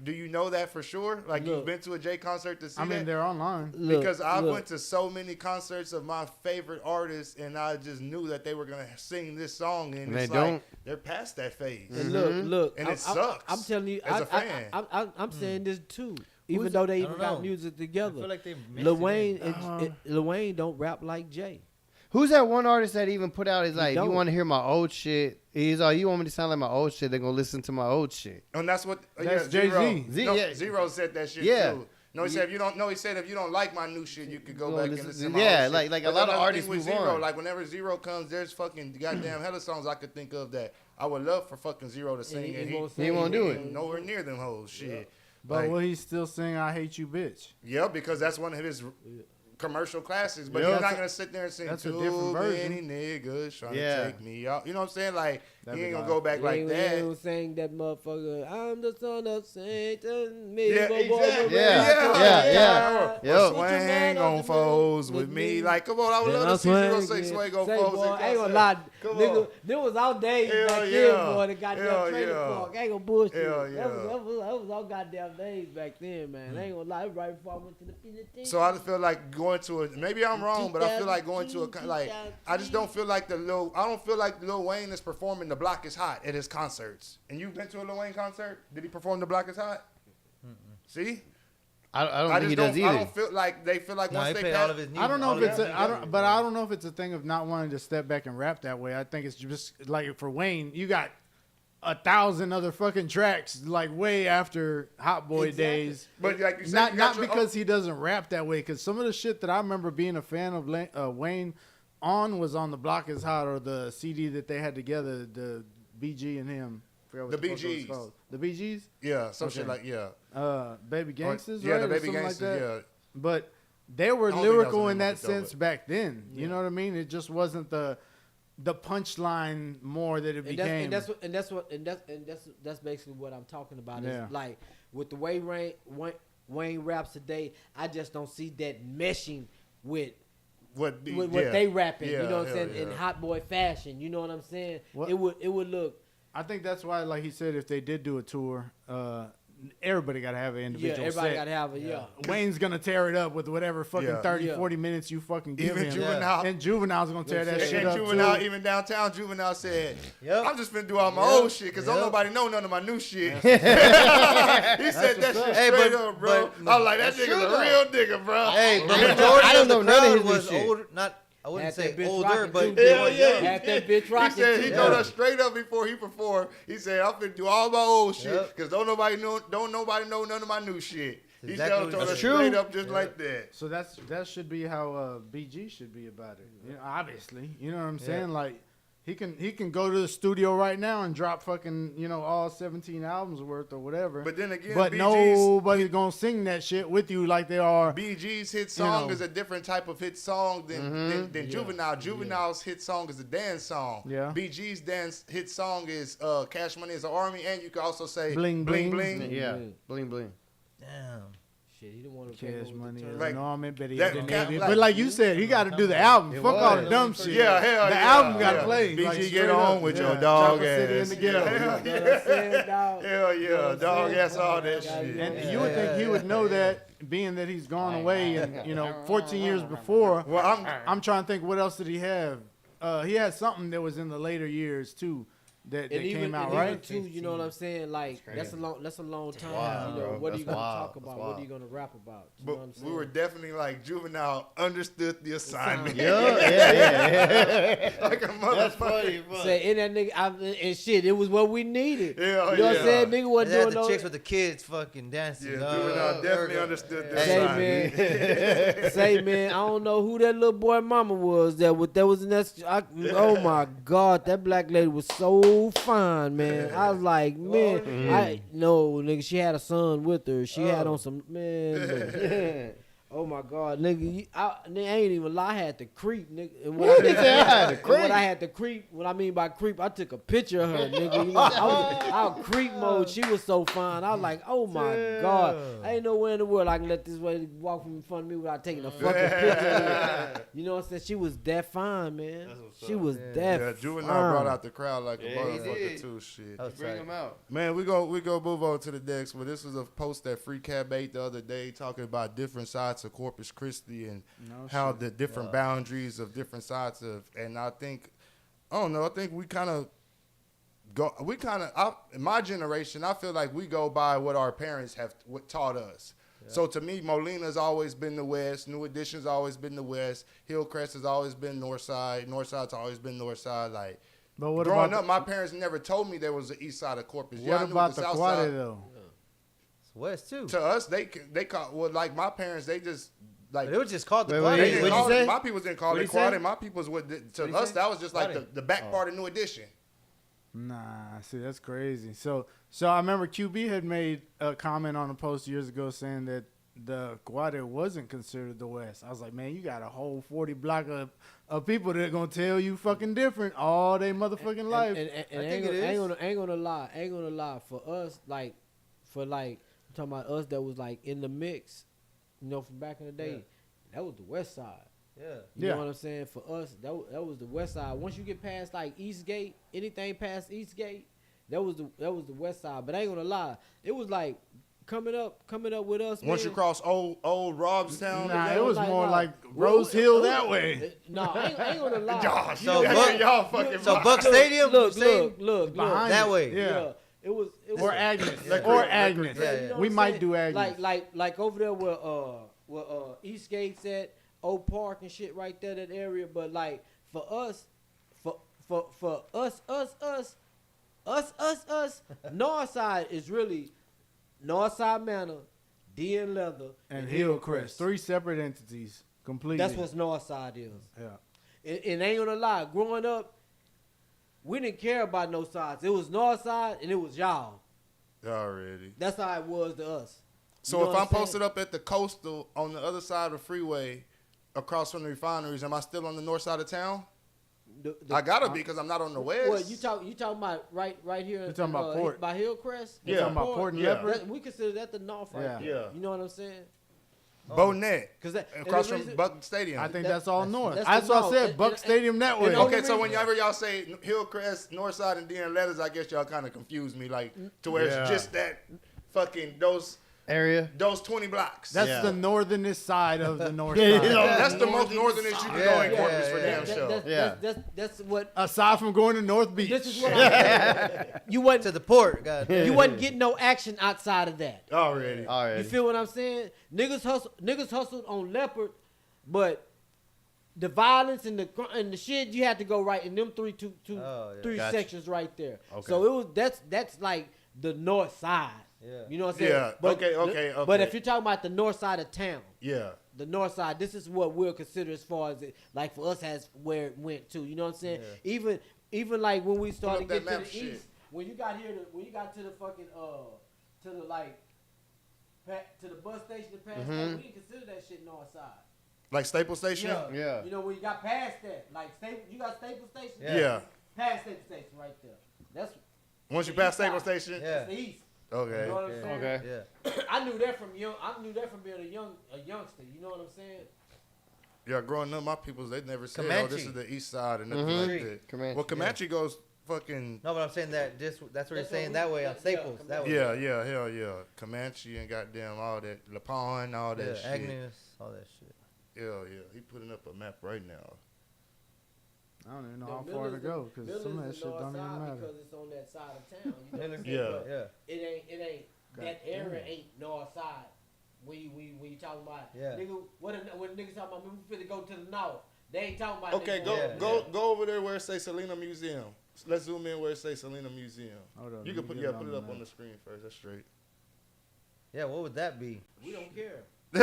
do you know that for sure? Like Look. you've been to a Jay concert to see I mean, that? they're online. Because I went to so many concerts of my favorite artists, and I just knew that they were gonna sing this song, and They it's don't. like they're past that phase. And look, And I'm, it sucks I'm telling you, as a fan. I'm saying this too. Even Who's- though they I even don't got know. music I together, feel like they mixed Lil it Wayne, in. Lil Wayne don't rap like Jay. Who's that one artist that even put out? Is like, you don't. want to hear my old shit? He's like, you want me to sound like my old shit? They're gonna listen to my old shit. And that's what That's Zero. Jay-Z. Z- No, yeah. Zero said that shit Yeah. too. No, he said if you don't. No, he said if you don't like my new shit, you could go back and listen to my Yeah, old shit. like a But lot of another artists thing with move Zero, on. like whenever Zero comes, there's fucking goddamn hella songs I could think of that I would love for fucking Zero to sing, and He won't do it. ain't nowhere near them hoes. Shit. But Like, will he still sing "I Hate You, Bitch"? yeah, because that's one of his commercial classics. But Yeah, he's not that's gonna sit there and sing that's a too different many version. niggas trying Yeah. to take me out. You know what I'm saying? Like That'd he be ain't gonna nice. go back like He that. ain't saying that motherfucker. I'm the son of Satan. Me, Yeah, boy, exactly. Yeah. Yo. Swing on foes with me. Like, come on, I would Then love I to see you swing, say yeah. swing on Say, foes. boy, in I ain't gonna concert. lie, Come nigga. on. There was our days Hell back yeah. then, boy. The goddamn Hell trailer yeah. park. I ain't gonna bullshit. Hell That yeah. was our goddamn days back then, man. I ain't gonna lie. It was right before I went to the penitentiary. So I just feel like going to a, maybe I'm wrong, but I feel like going to a, like, I just don't feel like I don't feel like Lil Wayne is performing The Block is Hot at his concerts. And you've been to a Lil Wayne concert? Did he perform The Block is Hot? See? I don't think he does I either. don't feel like they feel like No, once he they played pass, all of his. I don't know all if of it's his- a, I don't know if it's a thing of not wanting to step back and rap that way. I think it's just like for Wayne, you got 1,000 other fucking tracks like way after Hot Boy Exactly. days. but like you said, Not because he doesn't rap that way. Because some of the shit that I remember being a fan of Wayne on was on The Block Is Hot or the CD that they had together, the BG and him. Forgot what The fuck it was BGs. called. The BGs? yeah, some Okay. shit like, yeah. Baby Gangsters, Yeah, right? the Or Baby something Gangsters, like that. yeah. But they were I don't think that was lyrical the in name that of it, though, sense but- back then. You know what I mean? It just wasn't the punchline more that it became. That's basically what I'm talking about. Yeah. Is like with the way Wayne raps today, I just don't see that meshing with What what they rapping. Yeah, you know what I'm hell saying? In yeah. hot boy fashion. You know what I'm saying? What- It would look. I think that's why, like he said, if they did do a tour, everybody got to have an Yeah, individual everybody set. got to have a yeah. Wayne's gonna tear it up with whatever fucking Yeah. 30, Yeah. 40 minutes you fucking give Even him. Juvenile. And Juvenile's gonna tear that Yeah. shit And up Juvenile, too. even downtown, Juvenile said, Yep. I'm just finna do all my Yep. old shit because don't Yep. nobody know none of my new shit. he said that shit Hey, straight but- up, bro. but- I was like, that that's nigga's true, a though. real nigga, bro. Hey, the I majority don't of the know none of crowd his new was shit. older. Not, I wouldn't Had say that bitch older, rocking, but too. they Hell were yeah. young. Had that bitch He rocking. said he too. told us straight up before he performed. He said, I'm finna do all my old shit Yep. because don't nobody know none of my new shit. He Exactly told what us he said. straight up just like that. So that should be how BG should be about it. You know, obviously, you know what I'm saying? Like he can go to the studio right now and drop fucking all 17 albums worth or whatever. But then again, but nobody's gonna sing that shit with you like they are. BG's hit song know. is a different type of hit song than Yeah. Juvenile. Juvenile's hit song is a dance song. Yeah. BG's dance hit song is Cash Money is the Army, and you can also say Bling, Bling bling. Bling. Yeah, bling bling. Damn. Shit, he didn't want to Cash Money is Like, an army, but he that didn't cat- need it. like- But like you said, he got to do the album. It Fuck all the was. dumb shit. Yeah, hell the yeah. album got to Yeah. play. BG like, get straight on up. with Yeah. your dog Chopper City in ass. the ghetto. Yeah, You know what I'm saying, dog? Hell You know yeah, what I'm dog saying? ass all that Yeah, shit. And you would think he would know that, being that he's gone away, and 14 years before. Well, I'm trying to think, what else did he have? He had something that was in the later years too, that And even, came out, and right? even too, you know what I'm saying? Like crazy. that's a long time. wild, you know, bro. what are you That's gonna wild. talk That's about? wild. What are you gonna rap about? You know what I'm but saying? we were definitely like Juvenile understood the assignment. Yeah. like a motherfucker. Say in that nigga and shit, it was what we needed. Hell You know what I'm yeah. saying? Nigga They wasn't had doing the no. chicks with the kids fucking dancing. Yeah, dog. Juvenile definitely understood the Say assignment. man, say man, I don't know who that little boy mama was that was in that. Oh my god, that black lady was so fine, man. I was like, man, I no nigga, she had a son with her. She had on some man. Look. Oh my god, nigga, I ain't even lie. I had to creep, nigga. And what, I had to creep. What I mean by creep, I took a picture of her, nigga. You know, I was creep mode. She was so fine. I was like, oh my god, I ain't nowhere in the world I can let this lady walk in front of me without taking a fucking picture of her. You know what I'm saying? She was that fine, man. She was that Yeah, Juvenile fine. brought out the crowd like a Yeah, he motherfucker did. too. Shit. That was Bring tight. him out. Man, we go move on to the next one. This was a post that Free Cab made the other day talking about different sides of Corpus Christi and how the different boundaries of different sides of. And I think we kind of in my generation, I feel like we go by what our parents have taught us. So to me, Molina's always been the West. New Edition's always been the West. Hillcrest has always been North Side. North Side's always been North Side. Like But what growing about up, my parents never told me there was the East Side of Corpus. what I knew about the South Quade Side. though? West too. To us, they call like my parents. They just like But it was just called the Wait, Quad. wait, they didn't what'd you call say? it, my people didn't call What'd it you quad, say? and my people's to What'd you us say? that was just like Quad. the back part of New Edition. Nah, see, that's crazy. So I remember QB had made a comment on a post years ago saying that the Guade wasn't considered the West. I was like, man, you got a whole 40 block of people that are gonna tell you fucking different all day motherfucking life. And I think it is. ain't gonna lie. For us, I'm talking about us that was like in the mix, from back in the day, that was the West Side. Yeah. You know what I'm saying? For us, that was the West Side. Once you get past like Eastgate, anything past Eastgate, that was the West Side. But I ain't gonna lie, it was like coming up with us. Once you cross old Robstown, Nah, Yeah, it was like, more nah. like Rose Hill that way. No, I ain't gonna lie. Y'all, So y'all fucking. So Buck Stadium, Look. Behind that it. way. Yeah. It was Or Agnes. Yeah. Or Agnes. Yeah, yeah. You know We what I'm might saying? do Agnes. Like over there where Eastgate's at, Oak Park and shit right there, that area. But like for us, Northside is really Northside Manor, D and Leather, and Hillcrest. 3 separate entities. Completely. That's what Northside is. Yeah. And ain't gonna lie, growing up, we didn't care about no sides. It was Northside and it was y'all. Already. That's how it was to us. So You know if what I'm saying? posted up at the coastal on the other side of the freeway, across from the refineries, am I still on the north side of town? I gotta be because I'm not on the west. Well, you talking about right here? You talking about Port. By Hillcrest? Yeah. You talking about Port and Yeah. Leopard? We consider that the north right Yeah. there. Yeah. You know what I'm saying? Bonnet, Because that across and the from reason- Buck Stadium. I think That- that's all north. that's That's the what I north. said. And- Buck and- Stadium that way. and only Okay, so reason- whenever y'all say Hillcrest, Northside, and then letters, I guess y'all kind of confuse me, like to where Yeah. it's just that fucking those Area. 20 blocks. That's the northernest side of the north Yeah, side. yeah. That's the most northernest you can go in Corpus for damn sure. That's what. Aside from going to North Beach. This is what I'm saying. You To wasn't the port, God. you wasn't getting no action outside of that. Already. All right. You feel what I'm saying? Niggas hustled on Leopard, but the violence and the shit, you had to go right in them three Gotcha. sections right there. Okay. So it was that's like the north side. Yeah. You know what I'm saying? Yeah. Okay. But if you're talking about the north side of town, Yeah. the north side, this is what we'll consider as far as it, like for us as where it went to. You know what I'm saying? Yeah. Even like when we started up that getting to map the shit. east, when you got to the fucking to the like to the bus station to pass, we didn't consider that shit north side. Like Staples Station? Yeah. You know when you got past that, like you got Staples Station. Yeah. Past Staples Station right there. That's Once you the pass east Staples side. Station? Yeah. That's the east. Okay. You know what I'm Yeah. saying? Okay. Yeah. I knew that from being a youngster. You know what I'm saying? Yeah, growing up, my peoples, they never said, Comanche. oh, this is the east side and nothing like that. Comanche, Well, Comanche goes fucking, No, but I'm saying that's what you're That's saying what that we- way on yeah, Staples. yeah, That way. yeah, hell yeah. Comanche and goddamn all that, La Pon, all that Yeah, shit. Agnes, all that shit. Hell yeah. He putting up a map right now. I don't even know No, how far to Miller's go because Miller's some of that the shit north don't even side matter. because it's on that side of town. You know what I'm saying? Yeah. But Yeah. it ain't God that area damn. ain't north side. When you talking about Yeah. nigga, when niggas talking about we finna go to the north, they ain't talking about. Okay, niggas go over there where it says Selena Museum. Let's zoom in where it says Selena Museum. Hold on, You let can me put get it on up the on the map. screen first. That's straight. Yeah, what would that be? We don't care. He's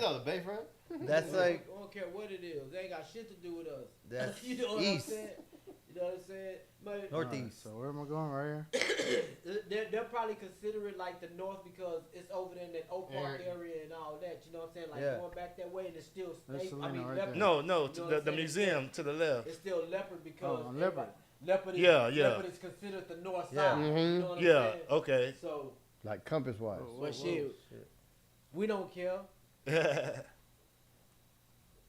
on the Bayfront. That's like We don't care what it is. They ain't got shit to do with us. that's You know what east, I'm saying? You know what I'm saying? But northeast. So where am I going right here? they'll probably consider it like the north because it's over there in that Oak Park area and all that. You know what I'm saying? Like Yeah. going back that way and it's still That's state. I Selena mean, right Leopard. there. No, You know what I'm the saying? museum to the left. It's still Leopard because on Leopard. Leopard is, Yeah. Leopard is considered the north Yeah. side. You know what I'm Yeah, saying? okay. So, Like compass wise. but shit, we don't care.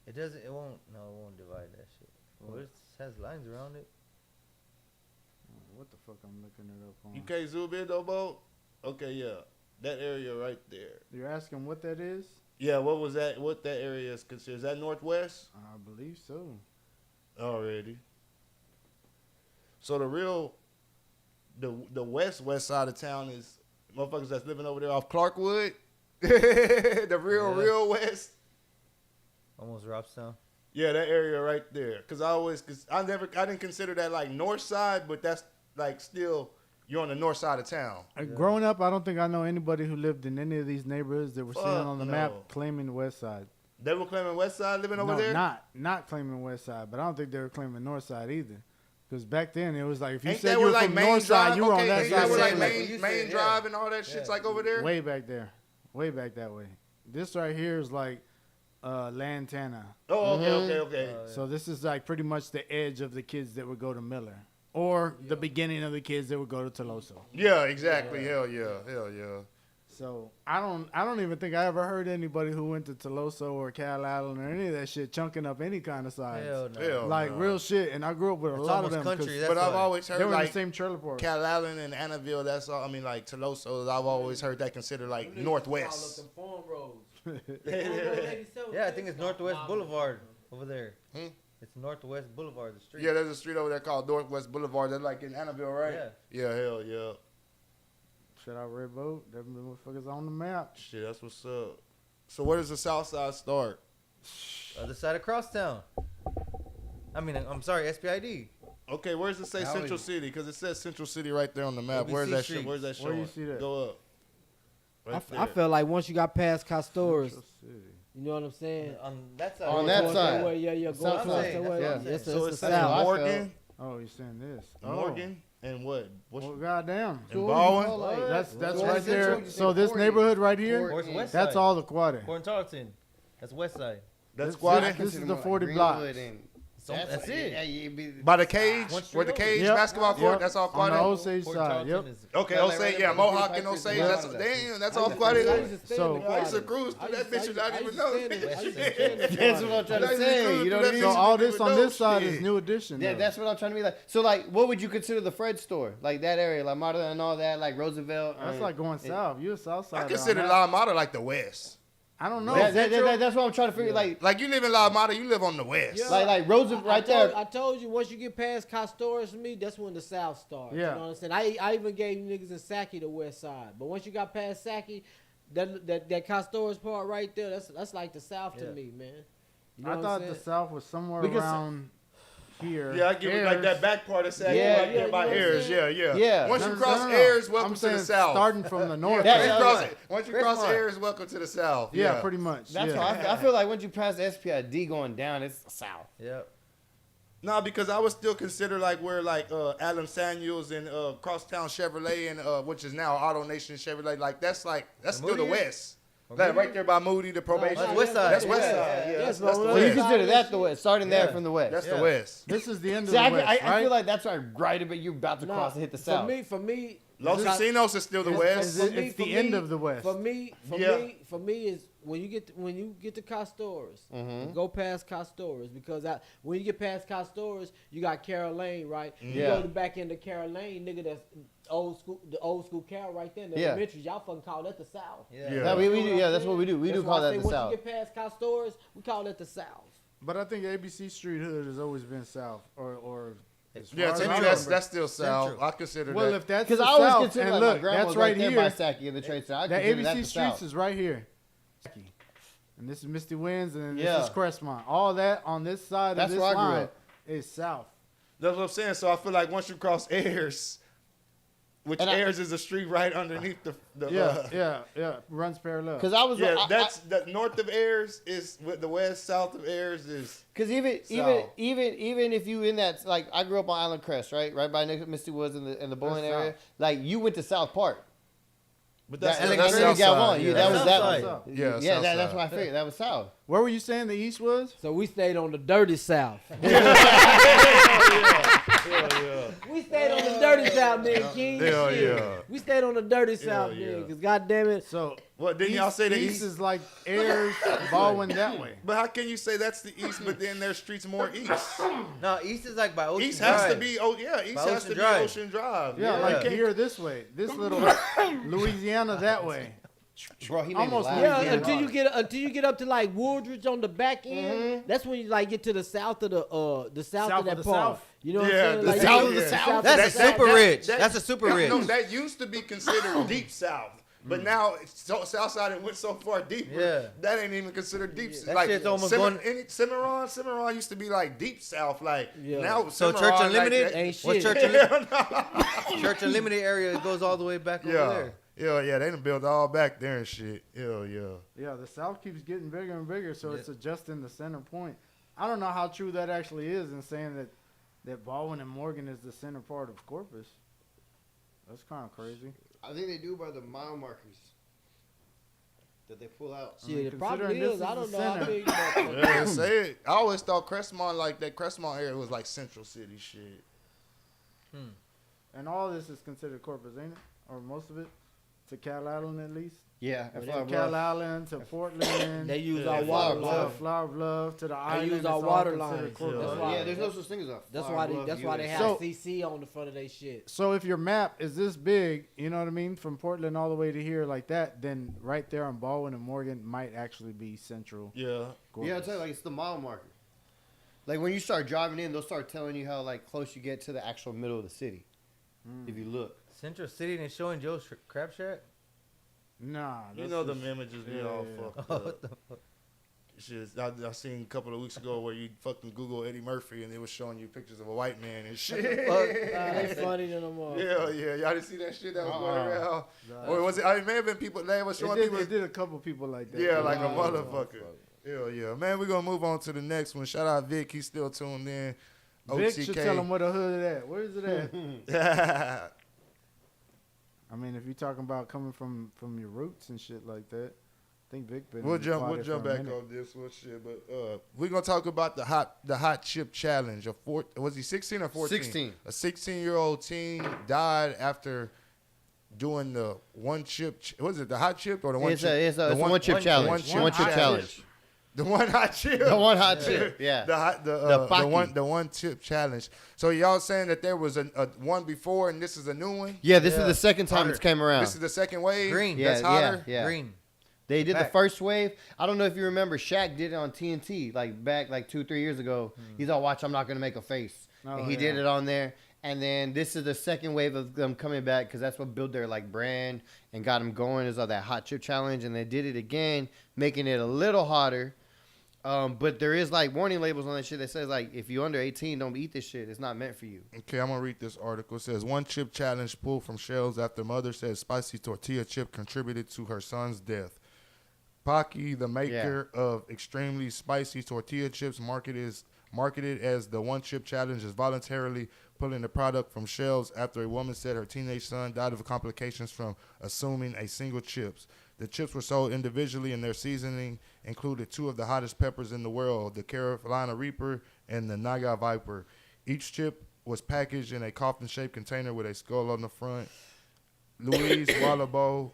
It doesn't. It won't. No, it won't divide that shit. Well, it has lines around it. What the fuck I'm looking it up on? You can't zoom in though, Bo? Okay, yeah. That area right there. You're asking what that is? Yeah, what that area is considered? Is that northwest? I believe so. Already. So the west side of town is motherfuckers that's living over there off Clarkwood. The real west. Almost Robstown. Yeah, that area right there. Cause I didn't consider that like north side, but that's like still You're on the north side of town. Growing up, I don't think I know anybody who lived in any of these neighborhoods that were seen Fuck on the no. map claiming the west side. They were claiming west side living over there? Not claiming west side, but I don't think they were claiming north side either. Because back then it was like if you Ain't said that you were where, like, from Main north side, Drive? you were on Okay, that ain't that side. where, like, Like main, you main said, drive and all that shit's like over there? Way back there, way back that way. This right here is like Lantana. Oh, okay. So this is like pretty much the edge of the kids that would go to Miller, or the beginning of the kids that would go to Toloso. Yeah, exactly. Hell yeah. So I don't even think I ever heard anybody who went to Toloso or Cal Island or any of that shit chunking up any kind of size. Hell no. Hell Like no. real shit. And I grew up with a It's lot of almost them. 'cause country. That's But I've why. always they heard were in like the same trailer park. Cal Island and Annaville. That's all. I mean, like Toloso. I've always heard that considered like northwest. Farm roads. Yeah, I think it's Northwest Boulevard over there. Hmm? It's Northwest Boulevard, the street. Yeah, there's a street over there called Northwest Boulevard. That's like in Annaville, right? Yeah, hell yeah. Shout out Red Boat. Them motherfuckers on the map. Shit, that's what's up. So where does the south side start? Other side of Crosstown. I mean, I'm sorry, SPID. Okay, where does it say How Central is- City? Because it says Central City right there on the map. ABC Where's that Street. shit? Where's that Where showing? you see that? Go up. Right I there. felt like once you got past Castores, Central City. you know what I'm saying? On that side. On that Going side. way, yeah, going South towards side. that That's way. what I'm saying. It's So the it says south. I Morgan, Oh, you're saying this? Morgan, and what? What's Well, goddamn. and Baldwin? That's So right it's central, there. you So say this 40. neighborhood right here, Or it's west that's side. all the Quade. Port Tarleton. That's west side. That's This- Squatty? this is the 40 blocks. That's it. Yeah, you be, By the cage, One street where the over. cage Yep. basketball court. Yep. That's all On the Quaddy. Osage Port side. Tarleton Yep. is Okay, Yeah, like Osage, right yeah, there, Mohawk the and Piper Osage. Street. That's Yeah. damn. That's all I used Quaddy. to stay in So- the I used to Quad. cruise through that bitch and I didn't even know. I used to stay in the That's Quad. what I'm trying to Like, say. You know what I mean? So all this on Dope this side shit. is New Edition. Yeah, though. that's what I'm trying to be like. So, like, what would you consider the Fred store? Like that area, like Marta and all that, like Roosevelt. That's like going south. You're south side. I consider La Mata like the west. I don't know. That's what I'm trying to figure. Like, Like you live in La Mata, you live on the west. Yeah. like Roosevelt right there. I told you once you get past Castores for me, that's when the South starts. Yeah. You know what I'm saying? I even gave you niggas in Saki the West Side, but once you got past Saki, that Castores part right there, that's like the South to me, man. You know I what thought I'm the saying? south was somewhere Because- around here. Yeah, I give it like Ayers. that back part of Sac Yeah, right there by you know what I'm Ayers. Yeah, saying? yeah. Yeah. Once you No, cross no. Ayers, welcome I'm to saying the south. starting from the north. Yeah, Once you yeah, cross, right. once you Chris cross Mark. Ayers, welcome to the south. Yeah, pretty much. That's yeah. how I feel like once you pass SPID going down, it's south. Yep. No, because I would still consider like where like Adam Samuels and Crosstown Chevrolet and which is now Auto Nation Chevrolet, like that's still the Moody? west. Or Like Moody? right there by Moody, the probation. That's west side. That's west Yeah, side. Yeah, yeah, that's yeah. the So So you west. consider that the west, starting there Yeah. from the west. That's the Yeah. west. This is the end of See, the I, west, I right? feel like that's right, but you're about to Nah, cross and hit the south. For me, Los this- Casinos is still the Is west. it- For me- it's the for end me- of the west. For me, is when you get to Castores, Mhm. go past Castores because when you get past Castores, you got Carol Lane, right? You Yeah. go to the back end of Carol Lane, nigga. That's the old school Carol right there. In the Yeah. elementary, y'all fucking call that the South. Yeah. Yeah. No, we You know do. what I'm Yeah, that's saying? what we do. We That's do why call I that say the once south. you get past Castores, we call that the South. But I think ABC Street Hood has always been south, or as Yeah, far to as me I that's remember. still south. Central. I consider Well, that. if that's Because the I always south, consider and like look, my grandma that's was right there by here. Saki in the trade center. I That consider that ABC the Streets south. is right here. And this is Misty Winds, and then Yeah. this is Crestmont. All that on this side That's of this where I grew line up. is south. That's what I'm saying. So I feel like once you cross Ayers, which And I- Ayers is a street right underneath the Yeah, runs parallel. Because I was yeah, that's the north of Ayers is with the west, south of Ayers is because even South. if you in that, like, I grew up on Island Crest, right by next to Misty Woods in the bowling That's area. south. Like, you went to South Park. but That, that's that's south got side, one. yeah. That was South that side. one. Yeah, Yeah, south that's side. what I figured. That was south. Where were you saying the east was? So we stayed on the dirty South. We stayed on the dirty South, then, King. Hell Shit. yeah. We stayed on the dirty South, yeah. then, because goddamn it. So What didn't y'all say the east east? is like Ayers, Baldwin that way. But how can you say that's the east, but then their streets more east? No, east is like by Ocean East has to Drive. be, east By has Ocean to be Drive. Ocean Drive. Yeah, like Yeah. here this way. This little Louisiana that way. Bro, he made Almost me laugh. Yeah, Yeah. until you get up to like Woodridge on the back end, that's when you like get to the south of the south South of that of the part. South. You know what Yeah, I'm saying? the Like, south you- of the the south. That's a of the super south. rich. That's a super rich. No, that used to be considered deep south. But now Southside it went so far deeper. Yeah. That ain't even considered deep. That Like shit's almost going. Cimarron used to be like deep south. Like now So Cimarron, Church Unlimited like, ain't What's shit. Church Unlimited area goes all the way back over there. Yeah, they done built all back there and shit. Yeah. Yeah, the South keeps getting bigger and bigger, so it's adjusting the center point. I don't know how true that actually is in saying that Baldwin and Morgan is the center part of Corpus. That's kind of crazy. I think they do by the mile markers that they pull out. Shit, it considering probably this is. is I the don't know how center. big that Yeah, say it. I always thought Crestmont Crestmont area was like Central City shit. And all this is considered Corpus, ain't it? Or most of it? To Cal Island at least? Yeah, From Flower Cal Bluff. Island to Portland. They use Yeah, our Flower water Bluff. line. Flower Bluff to the island. use it's our all water considered lines. Corpus. Yeah. Yeah, there's no such thing as a That's Flower why Bluff, they USA. have So- CC on the front of their shit. So if your map is this big, you know what I mean, from Portland all the way to here like that, then right there on Baldwin and Morgan might actually be central. Yeah. Corpus. Yeah, I tell you, like it's the mile marker. Like when you start driving in, they'll start telling you how like close you get to the actual middle of the city. If you look. Central City and showing Joe's Crab Shack. Nah. You that's know just- them images be yeah, all yeah. fucked What the up. fuck? Shit, I seen a couple of weeks ago where you fucking Google Eddie Murphy and it was showing you pictures of a white man and shit. They funny than them all. Yeah. Y'all didn't see that shit that was going around? Nah. Or was it? I mean, it may have been people. They was showing people. It did a couple people like that. Yeah, like a Yeah. motherfucker. Yeah. Man, we're going to move on to the next one. Shout out Vic. He's still tuned in. Vic should tell him where the hood is at. Where is it at? I mean, if you're talking about coming from your roots and shit like that, I think Vic been. We'll in the jump closet back for a minute. on this one shit, but we're gonna talk about the hot chip challenge. Was he 16 or 14? 16. A 16-year-old teen died after doing the one chip. Was it the hot chip or the one It's chip? a the one chip challenge. One One chip challenge. The one hot chip. The one hot chip. Yeah. The one chip challenge. So y'all saying that there was a one before and this is a new one? Yeah, this is the second time it's came around. This is the second wave. Green. That's Yeah, hotter. yeah. Green. They did the Back. first wave. I don't know if you remember, Shaq did it on TNT, like back like 2-3 years ago. He's all, watch, I'm not gonna make a face. Oh, And he did it on there. And then this is the second wave of them coming back because that's what built their like brand and got them going is all that hot chip challenge. And they did it again, making it a little hotter. But there is like warning labels on that shit that says like if you're under 18, don't eat this shit. It's not meant for you. Okay, I'm gonna read this article. It says one chip challenge pulled from shelves after mother says spicy tortilla chip contributed to her son's death. Pocky, the maker of extremely spicy tortilla chips, marketed as the one chip challenge, is voluntarily pulling the product from shelves after a woman said her teenage son died of complications from consuming a single chips. The chips were sold individually and their seasoning included two of the hottest peppers in the world, the Carolina Reaper and the Naga Viper. Each chip was packaged in a coffin-shaped container with a skull on the front. Louise Wallabo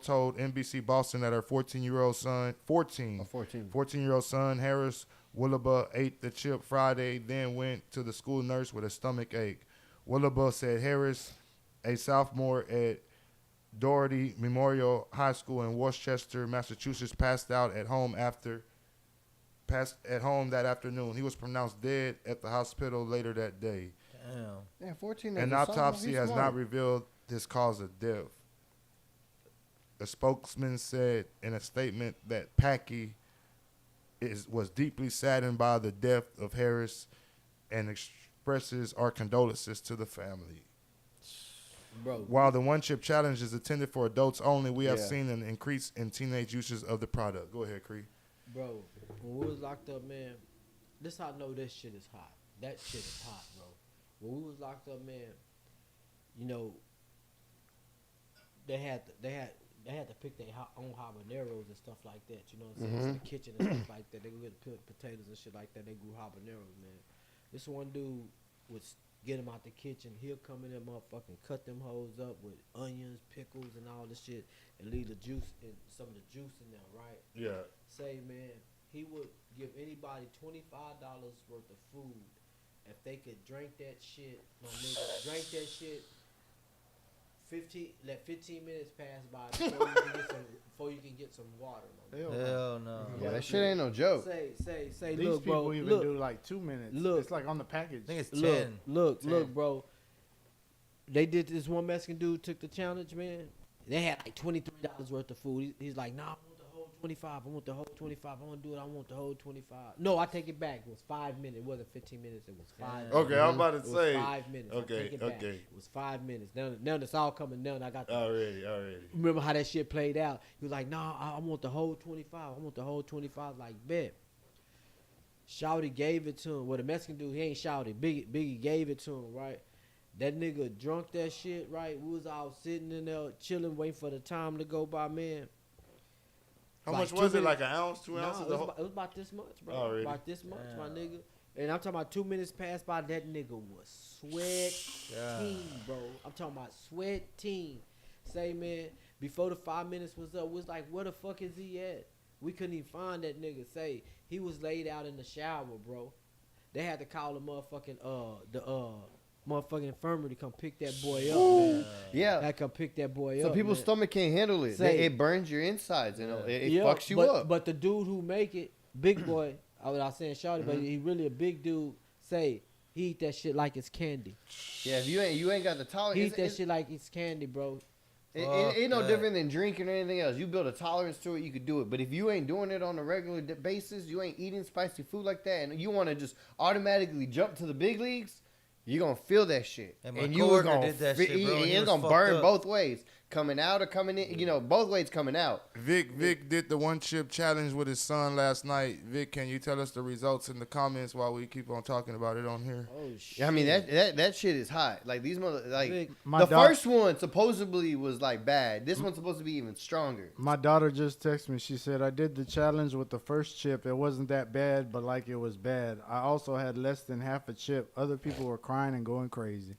told NBC Boston that her 14-year-old son, 14-year-old son Harris Willaba ate the chip Friday, then went to the school nurse with a stomach ache. Willaba said Harris, a sophomore at Doherty Memorial High School in Worcester, Massachusetts, passed out at home that afternoon. He was pronounced dead at the hospital later that day. Damn. Yeah, 14. An autopsy has not revealed his cause of death. A spokesman said in a statement that Packy was deeply saddened by the death of Harris and expresses our condolences to the family. Bro, While the one chip challenge is intended for adults only, we have seen an increase in teenage users of the product. Go ahead, Cree. bro, when we was locked up, man, this how I know this shit is hot. That shit is hot, bro. When we was locked up, man, you know, they had to pick their own habaneros and stuff like that. You know what I'm saying? In the kitchen and stuff like that. They would get potatoes and shit like that. They grew habaneros, man. This one dude would get them out the kitchen. He'll come in there, motherfucking cut them hoes up with onions, pickles, and all this shit, and leave the juice and some of the juice in there, right? Yeah. Say, man, he would give anybody $25 worth of food if they could drink that shit. My nigga, drink that shit. 15 minutes pass by before you can get some water. My nigga. Hell no. Yeah, that shit ain't no joke. Say, These look, people bro, even look, do like 2 minutes. look. It's like on the package. I think it's 10. look, bro. They did this one Mexican dude took the challenge, man. They had like $23 worth of food. He's like, nah, I want the whole 25. I want the whole 25. I want to do it. I want the whole 25. No, I take it back. It was 5 minutes. It wasn't 15 minutes. It was 5 minutes. Okay, I'm about to It say. was 5 minutes. Okay, I take it back. okay. It was 5 minutes. Now it's all coming down. I got the, Already. remember how that shit played out. He was like, nah, I want the whole 25. I want the whole 25. Like, bet. Shouty gave it to him. Well, the Mexican dude, he ain't Shouty. Biggie gave it to him, right? That nigga drunk that shit, right? We was all sitting in there chilling, waiting for the time to go by, man. How Like much was 2 it? minutes. Like an ounce, 2 Nah, ounces? it was about this much, bro. Already. About this much, my nigga. And I'm talking about 2 minutes passed by, that nigga was sweating, bro. I'm talking about sweating. Say, man, before the 5 minutes was up, we was like, where the fuck is he at? We couldn't even find that nigga. Say, he was laid out in the shower, bro. They had to call the motherfucking infirmary to come pick that boy up, man. Yeah. Had to come pick that boy So up. people's man. stomach can't handle it. Say- It burns your insides, you know. It Yeah, fucks you but, up. But the dude who make it, big boy, I was saying shorty, but he really a big dude. Say he eat that shit like it's candy. Yeah, if you ain't got the tolerance, He eat that shit like it's candy, bro. it ain't no different than drinking or anything else. You build a tolerance to it, you could do it. But if you ain't doing it on a regular basis, you ain't eating spicy food like that, and you want to just automatically jump to the big leagues, you're gonna feel that shit. And my you coworker gonna did that shit, bro, and he it's was gonna fucked burn up. both ways, coming out or coming in. You know, both ways coming out. Vic did the one chip challenge with his son last night. Vic, can you tell us the results in the comments while we keep on talking about it on here? Oh shit. Yeah, I mean that shit is hot. Like these Big. My the first one supposedly was like bad. This one's supposed to be even stronger. My daughter just texted me. She said, I did the challenge with the first chip. It wasn't that bad, but like it was bad. I also had less than half a chip. Other people were crying and going crazy.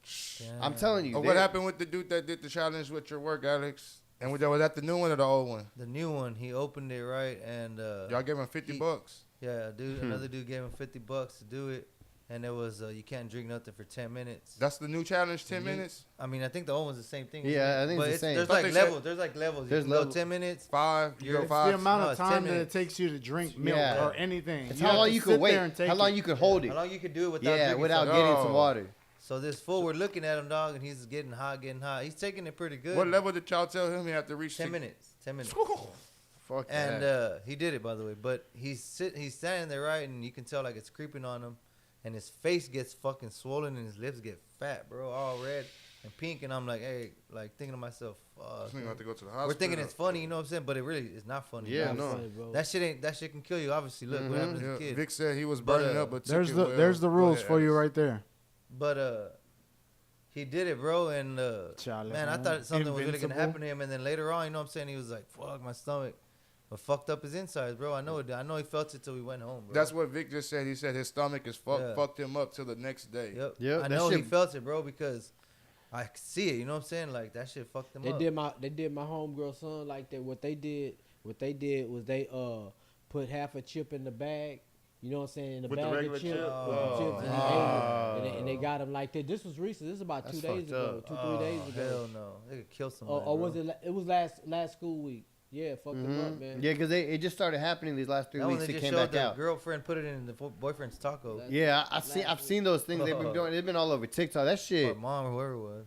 I'm telling you. Oh, what happened with the dude that did the challenge with your work, Alex? And was that the new one or the old one? The new one, he opened it right, and Y'all gave him $50. yeah, dude, another dude gave him $50 to do it, and it was you can't drink nothing for 10 minutes. That's the new challenge, 10 minutes? I mean, I think the old one's the same thing. Yeah, isn't it? I think But it's the same. There's But like they said- levels. There's like levels. There's You can go levels. 10 minutes. 5? You go It's 5? the amount No, of it's 10 time that it minutes. takes you to drink milk Yeah. or anything. It's You how have long to you sit could wait. there and take How long it. you could hold How it. long you could do it without Yeah, drinking without something. getting some Oh. water. So this fool, we're looking at him, dog, and he's getting hot. He's taking it pretty good. What level did y'all tell him he had to reach? 10 minutes. 10 minutes. Fuck And that. he did it, by the way. But he's standing there, right, and you can tell like it's creeping on him, and his face gets fucking swollen, and his lips get fat, bro, all red and pink. And I'm like, hey, like thinking to myself, This nigga have to go to the hospital. we're thinking it's funny, you know what I'm saying? But it really is not funny. Yeah, bro. no. Funny, bro. That shit can kill you. Obviously, look what happened to Yeah, the kid. Vic said he was But, burning up, but There's took the it well. there's the Go rules ahead, for you Alex. right there. But he did it, bro, and Challenge, man, I man. thought something was really gonna Invincible. happen to him. And then later on, you know what I'm saying? He was like, "Fuck, my stomach." But fucked up his insides, bro. I know it. I know he felt it till we went home, bro. That's what Vic just said. He said his stomach is Yeah. fucked him up till the next day. Yep. Yep, I that know he shit- felt it, bro, because I could see it. You know what I'm saying? Like that shit fucked him They up. did my homegirl son like that. What they did was they put half a chip in the bag. You know what I'm saying? In the With the bag regular of chips, chip? with the chips, and, he ate it. And they got him like that. This was recent. This is about That's 2 days fucked ago, up. 2-3 days ago. Hell no, they could kill somebody. Or was bro. it? It was last school week. Yeah, fucked him up, man. Yeah, because it just started happening these last 3 That one weeks. they It just came showed back the out. girlfriend put it in the boyfriend's taco. Last- Yeah, I've seen those things they've been doing. They've been all over TikTok. That Or shit. mom or whoever it was.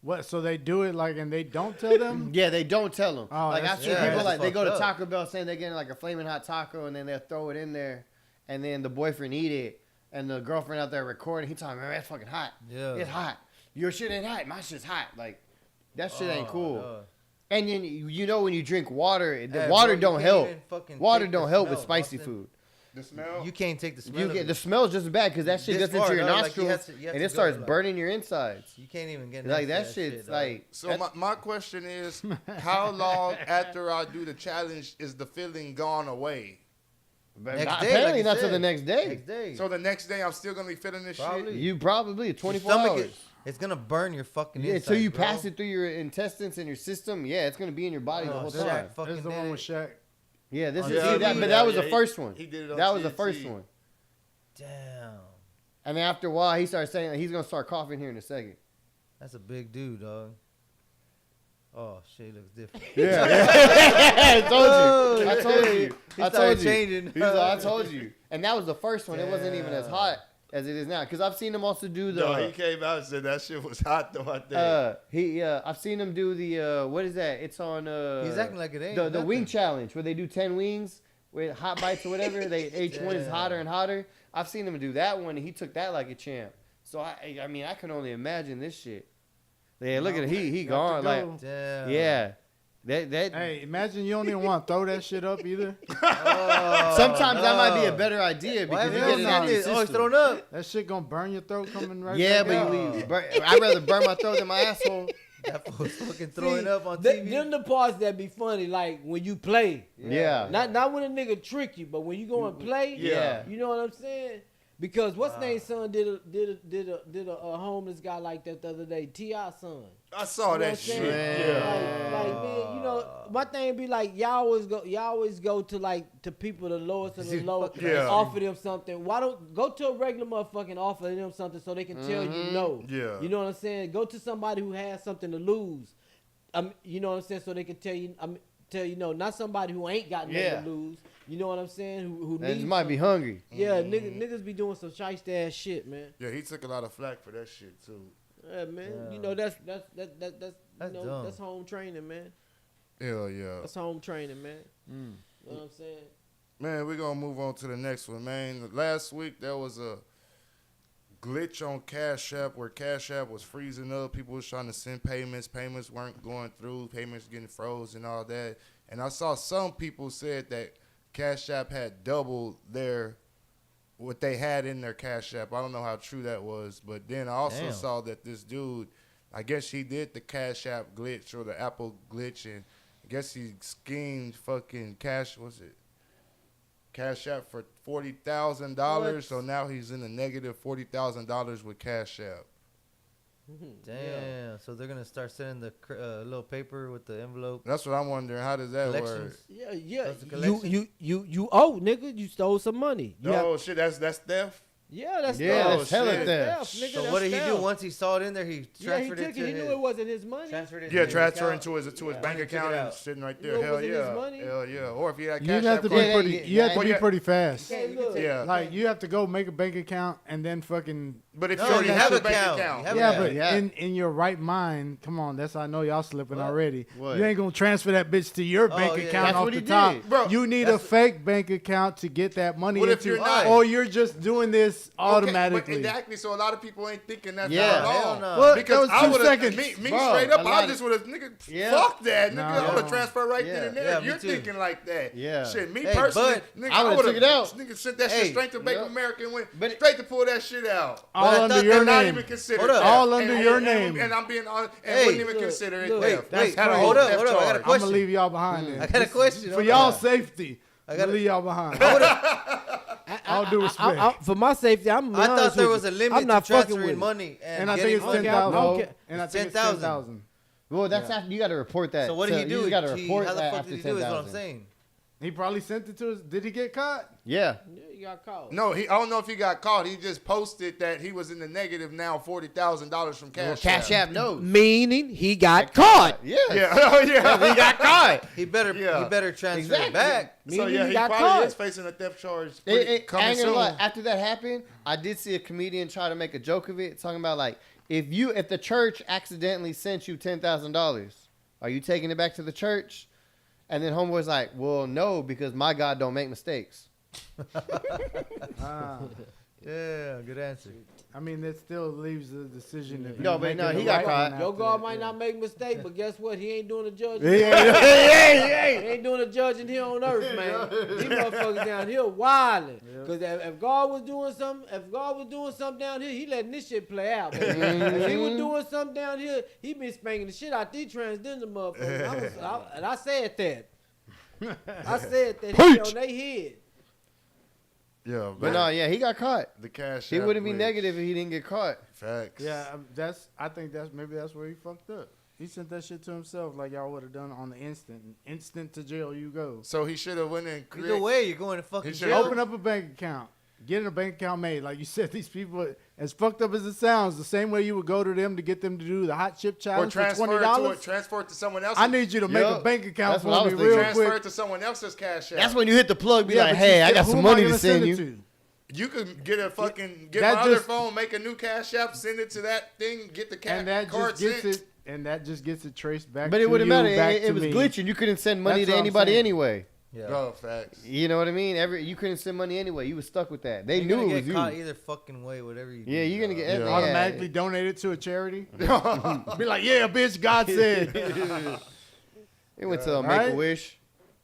What? So they do it like, and they don't tell them? Yeah, they don't tell them. Oh, like I've that's- seen yeah, people that's like they go to fucked up. Taco Bell saying they're getting like a flaming hot taco, and then they'll throw it in there, and then the boyfriend eat it, and the girlfriend out there recording. He talking, man, that's fucking hot. Yeah. It's hot. Your shit ain't hot. My shit's hot. Like that shit ain't cool. dog. And then you know when you drink water, the Hey, water bro, you don't can't help. even fucking Water take the don't help smell, with spicy Austin. food. The smell? You can't take the smell. You of get it. the smell's just as bad because that shit This gets into far, your dog, like, you nostrils have to- you have and to it starts go, like- burning your insides. You can't even get Like next to that shit's dog. like. So that's- my question is, how long after I do the challenge is the feeling gone away? Next day, apparently like you not till the said. next day. Next day. So the next day I'm still gonna be feeling this Probably. shit? You probably Your 24 stomach hours. it's gonna burn your fucking Yeah, insides, until you bro. pass it through your intestines and your system. Yeah, it's gonna be in your body the Oh, whole Shaq time. fucking This is the did one it. with Shaq. Yeah, this On is TV, that, but yeah, that was yeah, the first one. he did it on That was the TNT. first one. Damn, And then after a while, he started saying that he's gonna start coughing here in a second. that's a big dude, dog. Oh shit, he looks different. Yeah, I told you. I told you. He I started told you. changing. He's like, I told you. And that was the first one. It wasn't even as hot. as it is now. Because I've seen him also do the. No, he came out and said that shit was hot though. I think. I've seen him do the what is that? It's on He's acting like it ain't. the nothing. wing challenge where they do 10 wings with hot bites or whatever. Each one is hotter and hotter. I've seen him do that one, and he took that like a champ. So I mean, I can only imagine this shit. Yeah, look at it. He gone like Damn. yeah. That Hey, imagine you don't even want to throw that shit up either. sometimes that might be a better idea Why because you everyone get it out of your did it? Oh, he's system. thrown up. That shit gonna burn your throat coming right Yeah, back but out. I'd rather burn my throat than my asshole. That fool's fucking throwing up on Them TV. the parts that be funny, like when you play. Yeah. Not when a nigga trick you, but when you go and play. Yeah. You know what I'm saying? Because what's name son did a homeless guy like that the other day. T.I. son. I saw You know what I'm that shit. saying? Yeah. Like man, you know, my thing be like y'all always go to like to people the lowest and the lowest, Yeah. offer them something. Why don't go to a regular motherfucking offer them something so they can tell you no? Yeah. You know what I'm saying? Go to somebody who has something to lose. You know what I'm saying? So they can tell you no, not somebody who ain't got nothing Yeah. to lose. You know what I'm saying? Who They needs just might be hungry. Yeah, niggas be doing some shiesty ass shit, man. Yeah, he took a lot of flack for that shit too. Yeah, man. Yeah. You know that's you That's know dumb. that's home training, man. Hell yeah. That's home training, man. You know what I'm saying? Man, we're gonna move on to the next one, man. Last week there was a glitch on Cash App where Cash App was freezing up. People was trying to send payments. Payments weren't going through. Payments getting froze and all that. And I saw some people said that Cash App had doubled what they had in their Cash App. I don't know how true that was, but then I also Damn. saw that this dude, I guess he did the Cash App glitch or the Apple glitch, and I guess he schemed fucking Cash App for $40,000. What? So now he's in the negative $40,000 with Cash App. Damn. So they're gonna start sending the little paper with the envelope. That's what I'm wondering. How does that work? Collections. Yeah. That's the collection? You owe, nigga. You stole some money. You Oh shit, that's theft. Yeah, that's Yeah, theft. that's hella shit. theft. Nigga, So that's what did he do theft. once he saw it in there? He Yeah, he transferred took it it. to He his. knew it wasn't his money. Transferred it. Yeah, to transfer his into his Yeah. bank Took it account and out. sitting right You there. know it Hell wasn't his yeah, money? hell yeah. Or if he had You Cash have App to be card. pretty. You have to Well, be yeah. pretty fast. Hey, look. Yeah. Like you have to go make a bank account and then fucking. But if No, you already you have have a an bank account. account, You have Yeah, Yeah, but yeah. in your right mind, come on. I know y'all slipping What? already. What? You ain't gonna transfer that bitch to your bank yeah. account That's off what the he top. did. Bro, You need a that's- fake bank account to get that money What if into, you're not? or you're just doing this Okay, automatically. but exactly. So a lot of people ain't thinking that Yeah. far Hell along. no. Well, Because that was I 2 would seconds. have, me Bro, straight up, a I lot just would have, nigga, Yeah. fuck that, nigga. No. I would have transferred right Yeah. then and there. Yeah, me You're too. thinking like that. Yeah. Shit, me Hey, personally, but nigga, I I would've would took it out. Nigga sent that Hey, shit straight to Bank of yep. America and went But- straight to pull that shit out. all But I under thought your And not name. even consider Hold up. that. All under And- your and- name. And I'm being honest, and Hey, wouldn't even look, consider it look. theft. That's Had a crazy. whole Hold up, theft hold up, I got a charge. I'm gonna question. leave y'all behind then. I got a question. For y'all safety. I I'm gotta- gonna leave y'all behind. All due respect. For my safety, I'm. I thought there was a I'm limit not to fucking transferring with money And I getting think it's money. 10,000. Okay. And I It's think it's 10,000. 10,000. Well, that's after you got to report that. So what did he do? You got to He- report how the that fuck after did he do? Is what I'm 10,000. saying. He probably sent it to us. Did he get caught? Yeah. Yeah, you got caught. No, I don't know if he got caught. He just posted that he was in the negative now, $40,000 from Well, Cash Cash App. App knows. Meaning he got caught. Yeah. Yeah, oh yeah. He got caught. He better transfer Exactly. it back. So Meaning yeah, he he got probably caught. is facing a theft charge I ain't coming gonna lie, soon. after that happened, I did see a comedian try to make a joke of it, talking about like if the church accidentally sent you $10,000, are you taking it back to the church? And then homeboy's like, well, no, because my God don't make mistakes. Ah. Yeah, good answer. I mean, that still leaves the decision. If No, you're but making no, the he got right caught. one Your after God that, might yeah. not make mistake, but guess what? He ain't doing the judging. He ain't- He ain't doing the judging here on earth, man. These motherfuckers down here wilding. Cause if God was doing something down here, he letting this shit play out. Man. If he was doing something down here, he been spanking the shit out these transgender motherfuckers. And I said that. I said that he on their head. Yeah, But no, yeah, he got caught. the Cash He App wouldn't be glitch. negative if he didn't get caught. Facts. Yeah, I think maybe that's where he fucked up. He sent that shit to himself like y'all would have done on the instant. Instant to jail you go. So he should have went and Either created. way, you're going to fucking He should jail. Open up a bank account. Getting a bank account made. Like you said, these people, as fucked up as it sounds, the same way you would go to them to get them to do the hot chip Or challenge for transfer $20. transfer it to someone else. I need you to make a Yup. bank account That's what I for me was real thinking. transfer quick. it to someone else's Cash App. That's when you hit the plug, be Yeah, like, but hey, you I still- got who some am I money gonna to send it you. to? You could get a fucking get That my other just- phone, make a new Cash App, send it to that thing, get the And that card just gets sent. it. And that just gets it traced back. But to it wouldn't you, matter. back It to was me. glitching. You couldn't send money That's to what I'm anybody saying. anyway. Yeah. Oh, facts. You know what I mean? You couldn't send money anyway. You was stuck with that. They You're knew gonna it was get caught you. either fucking way, whatever you do. Yeah, you're gonna dog. get Yeah. Automatically donate it to a charity. Be like, yeah, bitch, God said. It went to a Right? Make a Wish.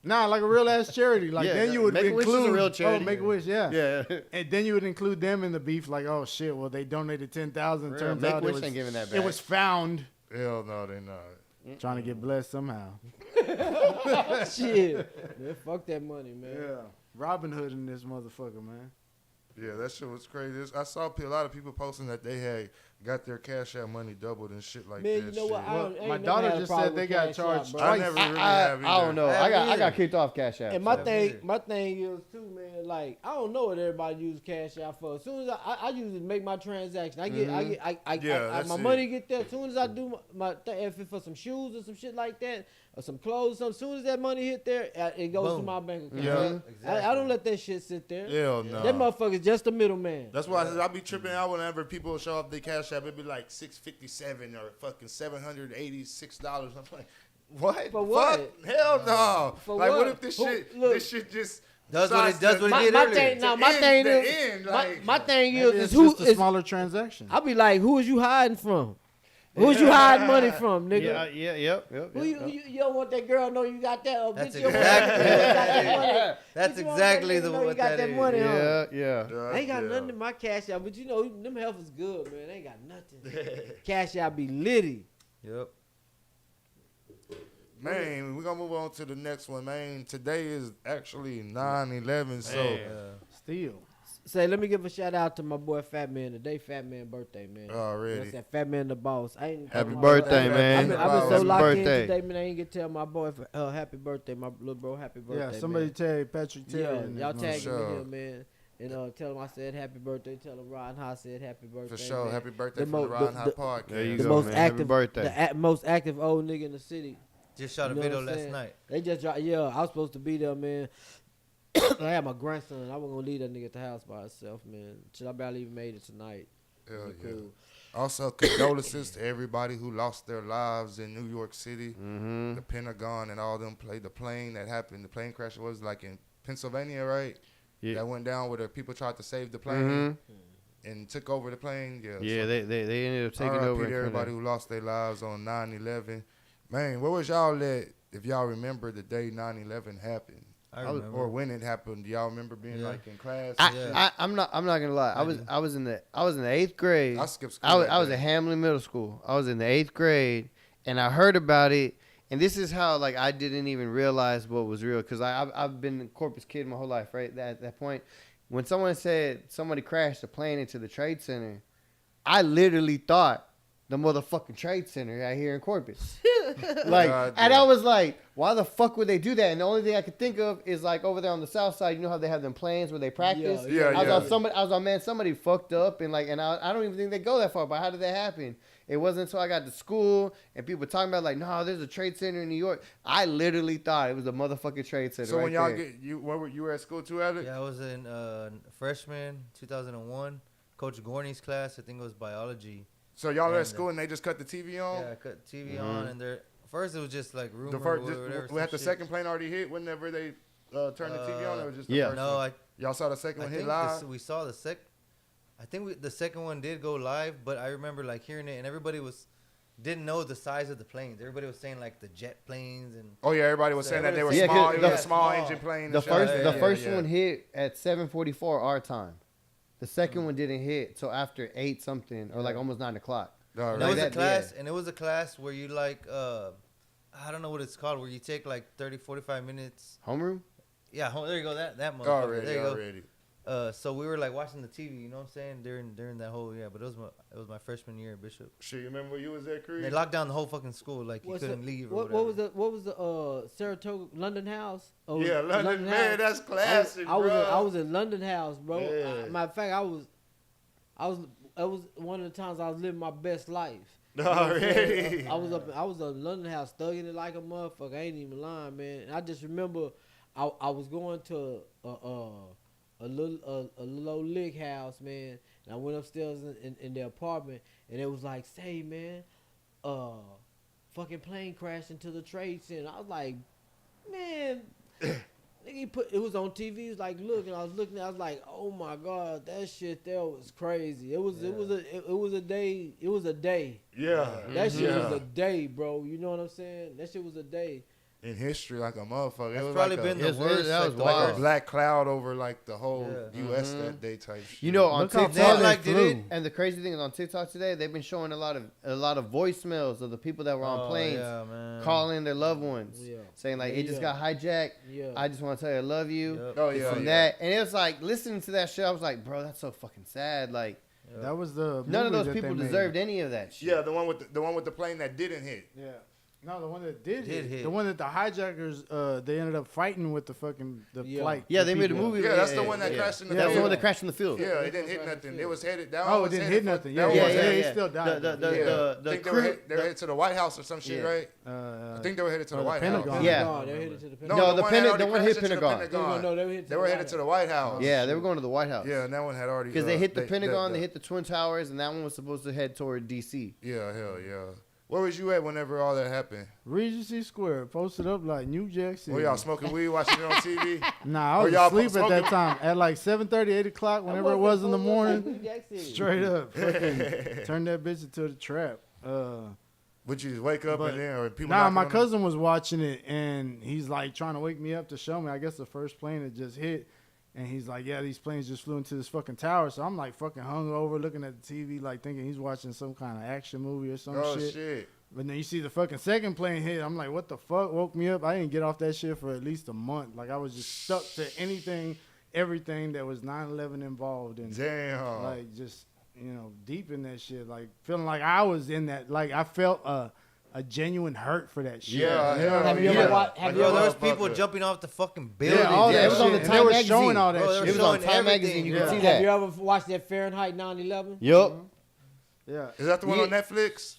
Nah, like a real ass charity. Like Yeah, then you would Make-A-Wish is a include real charity. Oh, Make a Wish, yeah. Yeah. And then you would include them in the beef. Like, oh shit, well they donated 10,000. Real, Turns out it Make-A-Wish was, ain't giving that it back. was found. Hell no, they not. Trying to get blessed somehow. Shit. Man, fuck that money, man. Yeah, Robin Hood in this motherfucker, man. Yeah, that shit was crazy. I saw a lot of people posting that they had got their Cash App money doubled and shit like Man, that. you know what? shit. I ain't My never daughter had a just problem said they with got Cash charged App, bro. I twice. never really have I either. don't know. I I haven't got either. kicked off Cash App. And my so. thing is too, man. Like I don't know what everybody use Cash App for. As soon as I usually make my transaction, Yeah, that's my it. money get there. As soon as I do my if it's for some shoes or some shit like that or some clothes, as soon as that money hit there, it goes to Boom. my bank account. Yeah. I don't let that shit sit there. Hell no. That motherfucker's just a middleman. That's why I be tripping out whenever people show up their Cash App. It'd be like $657 or fucking $786. I'm like, what? For what? Fuck? Hell no. For like, what what? if this Who- shit? look. This shit just Does what it does. What it My, did my earlier. thing, now, To my end thing the is, end, my, like- my thing Maybe is it's who just a is. smaller transaction. I'll be like, who is you hiding from? Who's you hiding money from, nigga? Yep. Who you don't want that girl to know you got that? Or That's bitch, you don't want exactly- that girl to know you got that money. That's Bitch, you want exactly that nigga to know what you got that that is. money, huh? Yeah. I ain't got Yeah. nothing in my cash out, but you know, them health is good, man. They ain't got nothing. Cash out be litty. Yep. Man, we're gonna move on to the next one, man. Today is actually 9/11, so Man. Still. Say, let me give a shout out to my boy Fat Man today. Fat Man birthday, man. already. That's that Fat Man the boss. I ain't Happy my birthday, boy. man. I've been so Happy locked birthday. in today, man. I ain't get to tell my boy happy birthday, my little bro. Happy birthday, Yeah, somebody man. tag Patrick Terry. Yeah, in this y'all tag motherfucker. him in sure. here, man. And tell him I said happy birthday. Tell him Ron High said happy birthday. For sure, man. happy birthday The from mo- the Ron the- High the- Podcast. There you The go, most man. Happy active, birthday. most active old nigga in the city. Just shot a You know video what I'm last saying? night. They just dropped. Yeah, I was supposed to be there, man. I had my grandson. I wasn't gonna leave that nigga at the house by himself, man. Shit, I barely even made it tonight. Hell Be yeah. cool. Also, condolences to everybody who lost their lives in New York City. Mm-hmm. The Pentagon and all them played the plane that happened. The plane crash was like in Pennsylvania, right? Yeah. That went down where the people tried to save the plane Mm-hmm. and took over the plane. Yeah. Yeah, so they ended up taking RIP over. to everybody who lost their lives on 9/11. Man, where was y'all at if y'all remember the day 9/11 happened? I remember. Or when it happened? Do y'all remember being Yeah. like in class? I'm not gonna lie. I was in the 8th grade. I skipped school. I was at Hamlin Middle School. I was in the 8th grade, and I heard about it. And this is how like I didn't even realize what was real because I've been a Corpus kid my whole life. Right at that point, when someone said somebody crashed a plane into the Trade Center, I literally thought the motherfucking Trade Center out here in Corpus. Like, God and damn. I was like, why the fuck would they do that? And the only thing I could think of is like over there on the south side, you know how they have them planes where they practice? Yeah, I was yeah. on man, somebody fucked up and like, and I don't even think they go that far, but how did that happen? It wasn't until I got to school and people were talking about like, no, there's a Trade Center in New York. I literally thought it was a motherfucking Trade Center. So right when y'all there. get you, where were you were at school too, Alex? Yeah, I was in freshman 2001. Coach Gorney's class, I think it was biology. So y'all were at And, school and they just cut the TV on. Yeah, I cut TV on, and there. First, it was just like rumor. The first, whatever, we some had the shit. second plane already hit whenever they turned the TV on. It was just the yeah. first No, one. Y'all saw the second I one hit think live. we saw the I think the second one did go live, but I remember like hearing it, and everybody didn't know the size of the planes. Everybody was saying like the jet planes and. Oh yeah, everybody was saying that they were Yeah, 'cause small. It was the- a small small. engine plane. The and shit first, like the that. first Yeah, one hit at 7:44 our time. The second one didn't hit till after 8 something or like almost 9 o'clock. All And right. it was a that- class, and it was a class where you like I don't know what it's called, where you take like 30, 45 minutes. Homeroom? Yeah, there you go. That motherfucker. Already, there you already. go. So we were like watching the TV, you know what I'm saying, during that whole but it was my freshman year at Bishop. Shit, you remember when you was at Creed? They locked down the whole fucking school, like you What's couldn't the- leave. Or What was the Saratoga London House? Oh, Yeah, London, man, House. that's classic, I was bro. in London House, bro. Yeah. Matter of fact, it was one of the times I was living my best life. You know what I'm saying? Already. I was in London House thugging it like a motherfucker. I ain't even lying, man. And I just remember I was going to a little old lick house, man. And I went upstairs in their apartment, and it was like, say, man, fucking plane crashed into the trade center. I was like, man. Nigga, he put it was on TV. He was like, look, and I was looking. I was like, oh my god, that shit there was crazy. It was a day. It was a day. Yeah. That shit was a day, bro. You know what I'm saying? That shit was a day. In history, like a motherfucker. That's it was probably like been a, the worst. that was like, the wild. like a worst. black cloud over like the whole Yeah. U.S. that day type shit. You know, on Look how TikTok, far they like, did flew. it- and the crazy thing is on TikTok today, they've been showing a lot of voicemails of the people that were on planes Yeah, man. calling their loved ones, Yeah. saying like, "It just got hijacked. Yeah. I just want to tell you I love you." Yep. Oh This yeah, and yeah. that, and it was like listening to that shit. I was like, "Bro, that's so fucking sad." Like, Yep. That was the none of movie those that they people made. deserved any of that shit. Yeah, the one with the plane that didn't hit. Yeah. No, the one that did Did hit. hit. The one that the hijackers, they ended up fighting with the Yeah. flight. Yeah, the they made a people. movie. Yeah, that's the one that yeah. crashed in the That's the field. one that crashed in the field. Yeah, it didn't hit nothing. It was headed down. Oh, it didn't hit nothing. Yeah, Yeah, was yeah, headed- he still died. The I think crew. they were headed to the White House or some shit, Yeah. right? I I think they were headed to the or the White Pentagon. House. Yeah. They were headed to the No, Pentagon. the one Pentagon- had already the one hit crashed into Pentagon. No, they were headed to They were headed to the White House. Yeah, they were going to the White House. Yeah, and that one had already. Because they hit the Pentagon, they hit the Twin Towers, and that one was supposed to head toward D.C. Yeah, hell yeah. Where was you at whenever all that happened? Regency Square posted up like New Jack City. Were y'all smoking weed, watching it on TV? Nah, I Or was y'all asleep at that smoking- time. At like 7:30, 8 o'clock, whenever it was in the morning. Jackson. Straight up, fucking turn that bitch into the trap. Would you just wake up But- and then, or people? Nah, knocking my on cousin was watching it, and he's like trying to wake me up to show me. I guess the first plane had just hit, and he's like, "Yeah, these planes just flew into this fucking tower." So I'm like fucking hungover, looking at the TV, like thinking he's watching some kind of action movie or some them? Oh shit. shit! But then you see the fucking second plane hit. I'm like, what the fuck? Woke me up. I didn't get off that shit for at least a month. Like I was just stuck to anything, everything that was 9/11 involved in. Damn. Like just deep in that shit. Like feeling like I was in that. Like I felt a genuine hurt for that shit. Yeah, you know what I Have mean? you ever Yeah. watched? Have Like, you Bro, ever? there was people motherfucker. jumping off the fucking building. Yeah, all Yeah, that it was shit. on the And Time they were magazine. showing all that Bro, they shit. were It was on showing Time everything. magazine. You Yeah. can see Have that. you ever watched that Fahrenheit 9/11? Yup. Yeah. Is that the one Yeah. on Netflix?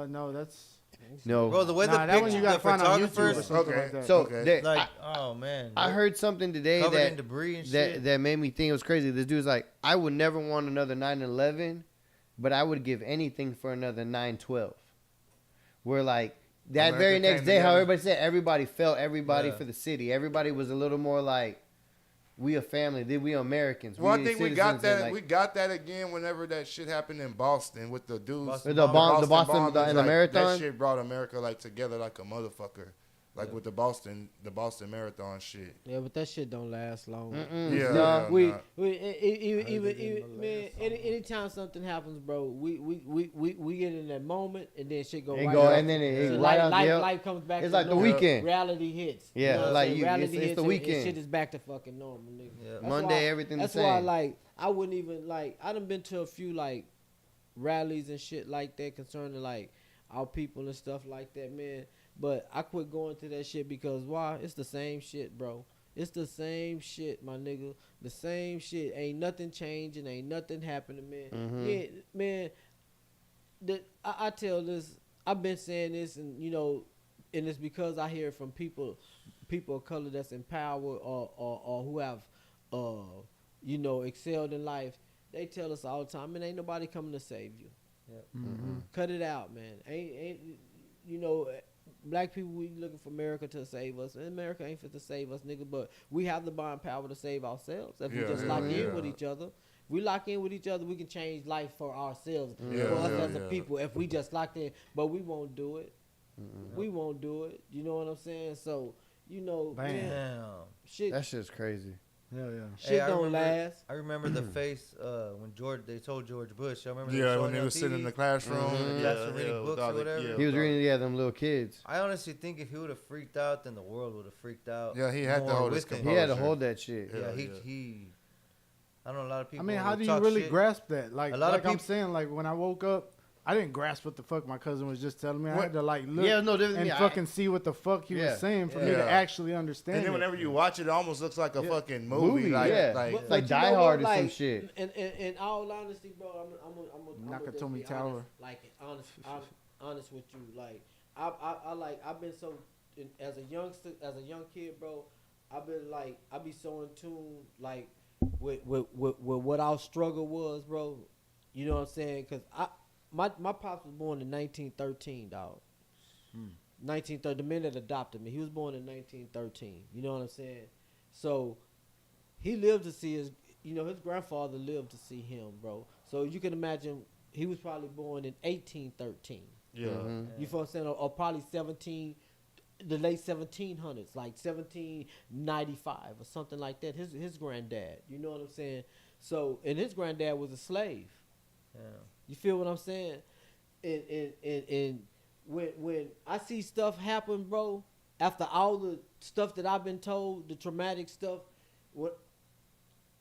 No, that's No. Bro, the way nah, the that one you pictures, gotta the find on YouTube or photographers, something Okay. like that. So Okay. they- like, oh man, I heard something today covered that in debris and that shit. that made me think it was crazy. This dude's like, I would never want another 9/11, but I would give anything for another 9/12. Where like that America very next came day, how together. everybody said everybody felt everybody Yeah. for the city. Everybody was a little more like, we a family. We Americans. Well, I think we got citizens, that. and, like, We got that again whenever that shit happened in Boston with the dudes. Boston The bombers. Boston bombers, in the marathon? That shit brought America like together like a motherfucker. Like with the Boston Marathon shit. Yeah, but that shit don't last long. Mm-mm. Yeah, No. yeah, We, nah. even man, anytime something happens, bro, we get in that moment and then shit go And right go- off. and then it- So right off, life, yep. life comes back. It's to like the normal. weekend. Reality hits. Yeah, what I'm like saying? you- reality it's the hits and weekend. shit is back to fucking normal, nigga. Yeah. That's Monday, why- everything the That's why, same. like, I wouldn't even like. I done been to a few like rallies and shit like that concerning like our people and stuff like that, man. But I quit going to that shit because why? It's the same shit, bro. It's the same shit, my nigga. The same shit. Ain't nothing changing. Ain't nothing happening, man. Mhm. Yeah, man. I tell this. I've been saying this, and and it's because I hear it from people of color that's in power or who have excelled in life. They tell us all the time, man, ain't nobody coming to save you. Cut it out, man. Ain't black people, we looking for America to save us, and America ain't fit to save us, nigga. But we have the bond power to save ourselves if we Yeah, just yeah, lock in yeah. with each other. If we lock in with each other, we can change life for ourselves, Yeah, for us yeah, as a yeah. people. If we just locked in, but we won't do it. We won't do it. You know what I'm saying? So Bam. man, Damn. shit, That shit's crazy. Yeah, yeah. shit Hey, I don't remember- last. I remember the face when they told George Bush. I remember they Yeah, showing when it they on was sitting in TV. the classroom. Mhm. Yeah, classroom reading books with all or the- whatever. yeah, He was with all- reading, them little kids. I honestly think if he would have freaked out, then the world would have freaked out. Yeah, he had to more hold his with him. He had to Composure. hold that shit. Yeah, Yeah, he, yeah. he. I don't know a lot of I people. mean, how will do you talk really shit. grasp that? Like, A lot of I'm peop- saying, like when I woke up, I didn't grasp what the fuck my cousin was just telling me. I What? had to like look Yeah, no different. and Yeah, fucking see what the fuck he Yeah. was saying for me Yeah. to actually understand. And then it. whenever you watch it, it almost looks like a Yeah. fucking movie. Like, yeah. like, But- like you Die know Hard what, or some like, shit. In all honesty, bro, I'm Nakatomi Tower. Honest with you. Like I've been so as a young kid, bro. I be so in tune. Like with what our struggle was, bro. You know what I'm saying? Cause my pops was born in 1913, dog. 1930. The man that adopted me, he was born in 1913. You know what I'm saying? So he lived to see his, his grandfather lived to see him, bro. So you can imagine he was probably born in 1813. Yeah. You feel what I'm saying? Or probably the late 1700s, like 1795 or something like that. His granddad, you know what I'm saying? So, and his granddad was a slave. Yeah. You feel what I'm saying? And when I see stuff happen, bro, after all the stuff that I've been told, the traumatic stuff,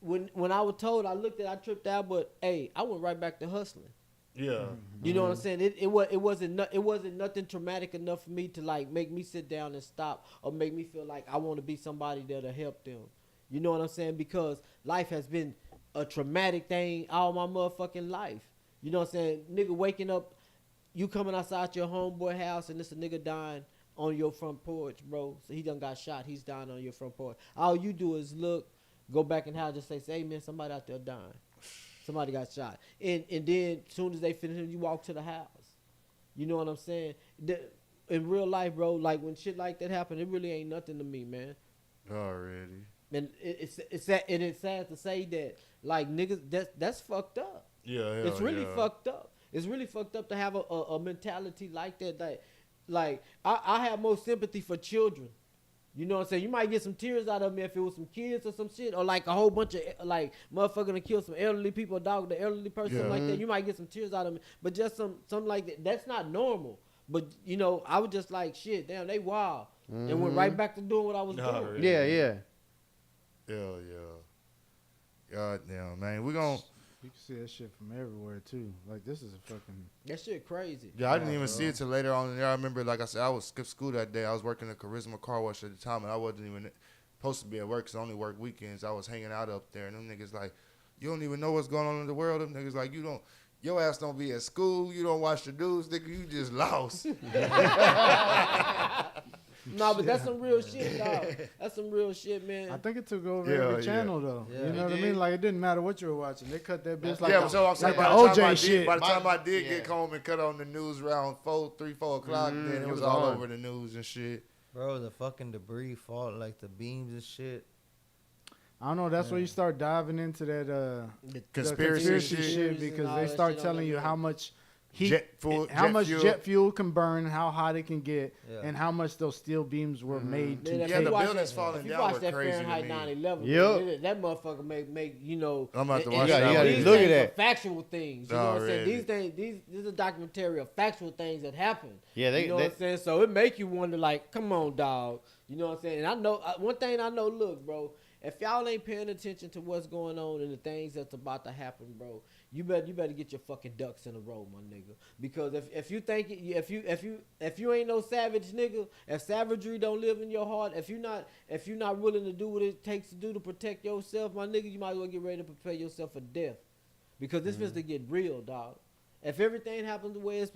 when I was told, I tripped out, but hey, I went right back to hustling. Yeah. You know what I'm saying? It wasn't nothing traumatic enough for me to like make me sit down and stop or make me feel like I want to be somebody that'll help them. You know what I'm saying? Because life has been a traumatic thing all my motherfucking life. You know what I'm saying? Nigga waking up, you coming outside your homeboy house and it's a nigga dying on your front porch, bro. So he done got shot. He's dying on your front porch. All you do is look, go back in the house, just say, hey man, somebody out there dying. Somebody got shot. And then as soon as they finish, you walk to the house. You know what I'm saying? In real life, bro, like when shit like that happen, it really ain't nothing to me, man. Already. And it's sad, and it's sad to say that, like, niggas, that's fucked up. Yeah, It's really fucked up. It's really fucked up to have a mentality like that. Like I have more sympathy for children. You know what I'm saying? You might get some tears out of me if it was some kids or some shit, or like a whole bunch of like motherfucker to kill some elderly people, dog, the elderly person, something like that. You might get some tears out of me, but just something like that. That's not normal. But I was just like, shit, damn, they wild, and went right back to doing what I was doing. Really. Yeah. Hell yeah. God damn, man. We gon' You can see that shit from everywhere too. Like this is a fucking. That shit crazy. Yeah, I didn't even see it till later on in there. I remember, like I said, I was skip school that day. I was working at Charisma Car Wash at the time, and I wasn't even supposed to be at work because I only work weekends. I was hanging out up there, and them niggas like, you don't even know what's going on in the world. Them niggas like, your ass don't be at school. You don't watch the news, nigga. You just lost. No, but that's some real shit, dog. That's some real shit, man. I think it took over every channel though. Yeah. You know what I mean? Like it didn't matter what you were watching. They cut that bitch like Yeah, so I'm saying like by the the time OJ shit. by the time I did get home and cut on the news around 4 o'clock, then it was all on. over the news and shit. Bro, the fucking debris fall, like the beams and shit. I don't know. That's where you start diving into that The Conspiracy shit and because all they that start shit on telling the you news. how much heat, Jet jet fuel can burn, how hot it can get, Yeah. and how much those steel beams were made to Man, if Yeah, you the watch buildings that- falling if you down watch were that crazy to Fahrenheit me. 9/11, Yep. man, that motherfucker make I'm about to watch and that one. these look at things that. are factual things. You know what I'm saying? Already. These things, this is a documentary of factual things that happened. Yeah, you know what I'm saying? So it make you wonder, like, come on, dog. You know what I'm saying? And I know one thing I know. Look, bro, if y'all ain't paying attention to what's going on and the things that's about to happen, bro, you better get your fucking ducks in a row, my nigga. Because if you think if you ain't no savage nigga, if savagery don't live in your heart, if you not willing to do what it takes to do to protect yourself, my nigga, you might as well get ready to prepare yourself for death. Because this is to get real, dog. If everything happens the way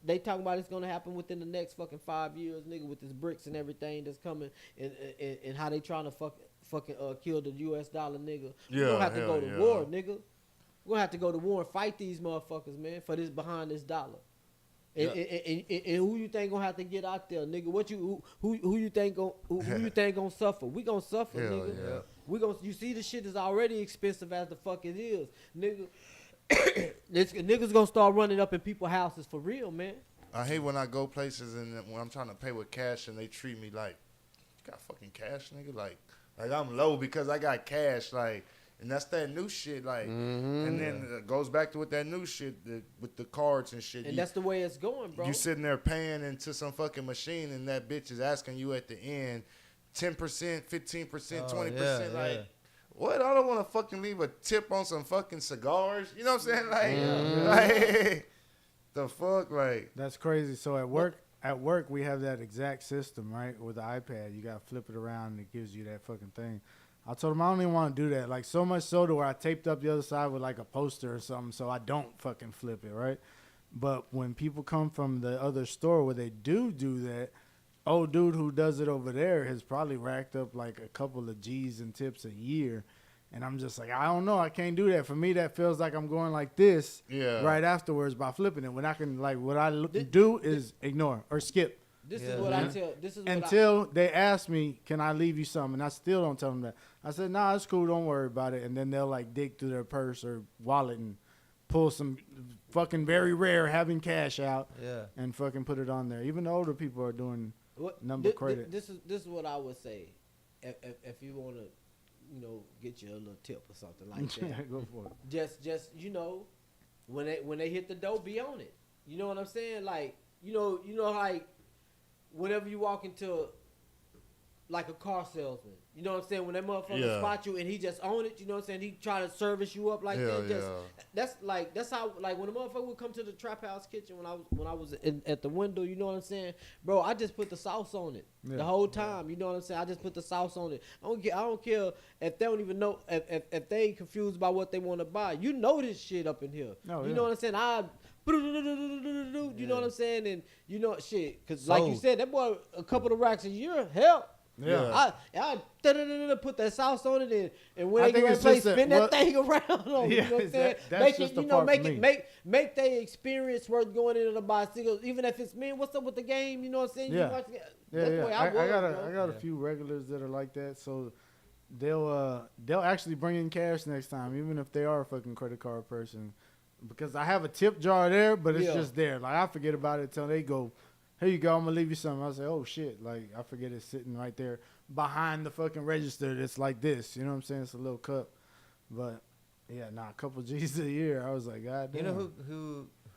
they talking about it's gonna happen within the next fucking 5 years, nigga, with this bricks and everything that's coming, and how they trying to fucking kill the U.S. dollar, nigga. We're gonna have to go to war, nigga. We're gonna have to go to war and fight these motherfuckers, man, for this behind this dollar. And who you think gonna have to get out there, nigga? Who you think gonna suffer? We gonna suffer, Hell nigga. yeah. We gonna you see the shit is already expensive as the fuck it is, nigga. Niggas gonna start running up in people's houses for real, man. I hate when I go places and when I'm trying to pay with cash and they treat me like, you got fucking cash, nigga? Like I'm low because I got cash, like, and that's that new shit, like, and then it goes back to with that new shit with the cards and shit. And that's the way it's going, bro. You sitting there paying into some fucking machine and that bitch is asking you at the end 10%, 15%, 20%, like. What? I don't want to fucking leave a tip on some fucking cigars. You know what I'm saying? Like the fuck, like. That's crazy. So at work we have that exact system, right? With the iPad, you gotta flip it around and it gives you that fucking thing. I told him I don't even want to do that. Like so much so to where I taped up the other side with like a poster or something, so I don't fucking flip it, right? But when people come from the other store where they do that, old dude who does it over there has probably racked up like a couple of G's and tips a year. And I'm just like, I don't know. I can't do that. For me, that feels like I'm going like this right afterwards by flipping it. When I can, like, what I do is ignore or skip. This is what I tell. This is until they ask me, can I leave you something? And I still don't tell them that. I said, nah, it's cool. Don't worry about it. And then they'll, like, dig through their purse or wallet and pull some fucking very rare having cash out and fucking put it on there. Even the older people are doing number credit. This is what I would say. If you want to, get you a little tip or something like that. Go for it. Just when they hit the dough, be on it. You know what I'm saying? Like, like whenever you walk into like a car salesman, you know what I'm saying? When that motherfucker spot you and he just own it, you know what I'm saying? He try to service you up like that. That's how like when a motherfucker would come to the Trap House Kitchen when I was at the window, you know what I'm saying? Bro, I just put the sauce on it the whole time. You know what I'm saying? I just put the sauce on it. I don't care if they don't even know if they ain't confused by what they want to buy. You know this shit up in here. You know what I'm saying? You know what I'm saying? And shit, cause like you said, that boy a couple of racks a year help. I put that sauce on it and when they get ready to play, spin that thing around on. You know what I'm saying? Make it, make their experience worth going into the bicycle. Even if it's man, what's up with the game? You know what I'm saying? Yeah. I got a few regulars that are like that, so they'll actually bring in cash next time, even if they are a fucking credit card person, because I have a tip jar there, but it's just there. Like I forget about it until they go, here you go, I'm gonna leave you something. I say, oh shit, like I forget it's sitting right there behind the fucking register. That's like this, you know what I'm saying? It's a little cup, but a couple G's a year. I was like, God damn. You know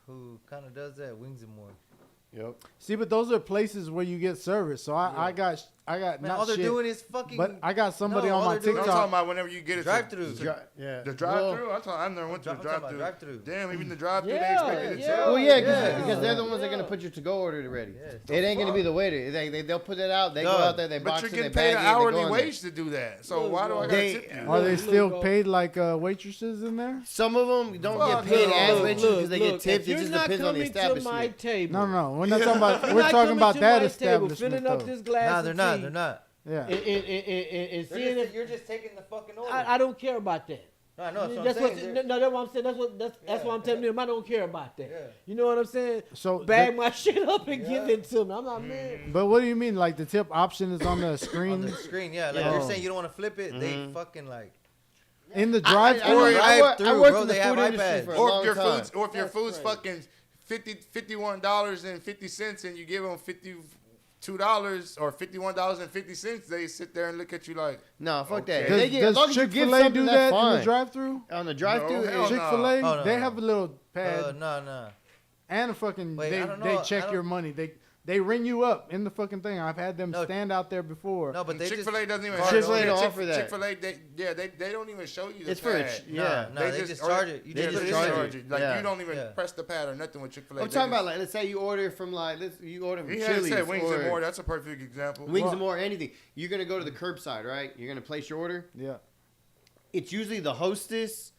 who kind of does that? Wings and More. Yep. See, but those are places where you get service. So I got Man, not all they're shit, doing is fucking. but I got somebody on my I'm TikTok. talking about whenever you get it drive-through. The drive-through? I never went to the drive-through. Drive-through. Damn, even the drive-through, they expect you to tell. Well, because they're the ones that are gonna put your to-go order ready. It ain't gonna be the waiter. They'll put it out. They go out there. They box it. But you're getting paid an hourly wage to do that. So why do I gotta tip you? Are they still paid like waitresses in there? Some of them don't get paid as waitresses because they get tipped. It just depends on the establishment. No, we're not talking about. We're talking about that establishment. Filling up this glass. Nah, they're not. Yeah. And seeing if you're just taking the fucking order. I don't care about that. No, I know. That's what I'm saying. That's what I'm telling them. I don't care about that. Yeah. You know what I'm saying? So bag my shit up and give it to me. I'm not mad. But what do you mean? Like the tip option is on the screen? On the screen, yeah. Like you're saying you don't want to flip it. They fucking like. In the drive-thru? I worked in the food industry for a long time. Or if your food's fucking $51.50 and you give them $52 or $51.50, they sit there and look at you like, no, fuck okay. that. Does Chick-fil-A do that in the drive-thru? On the drive-thru, No, Chick-fil-A, they have a little pad No. and a fucking. Wait, they check your money. They ring you up in the fucking thing. I've had them stand out there before. No, but they Chick-fil-A doesn't even. Chick-fil-A don't offer that. Chick-fil-A, they don't even show you the it's pad. They just charge it. You just charge it. Like you don't even press the pad or nothing with Chick-fil-A. I'm talking about like, let's say you order from you order from He Chili's. said Wings and More. That's a perfect example. Wings and More, anything. You're gonna go to the curbside, right? You're gonna place your order. Yeah. It's usually the hostess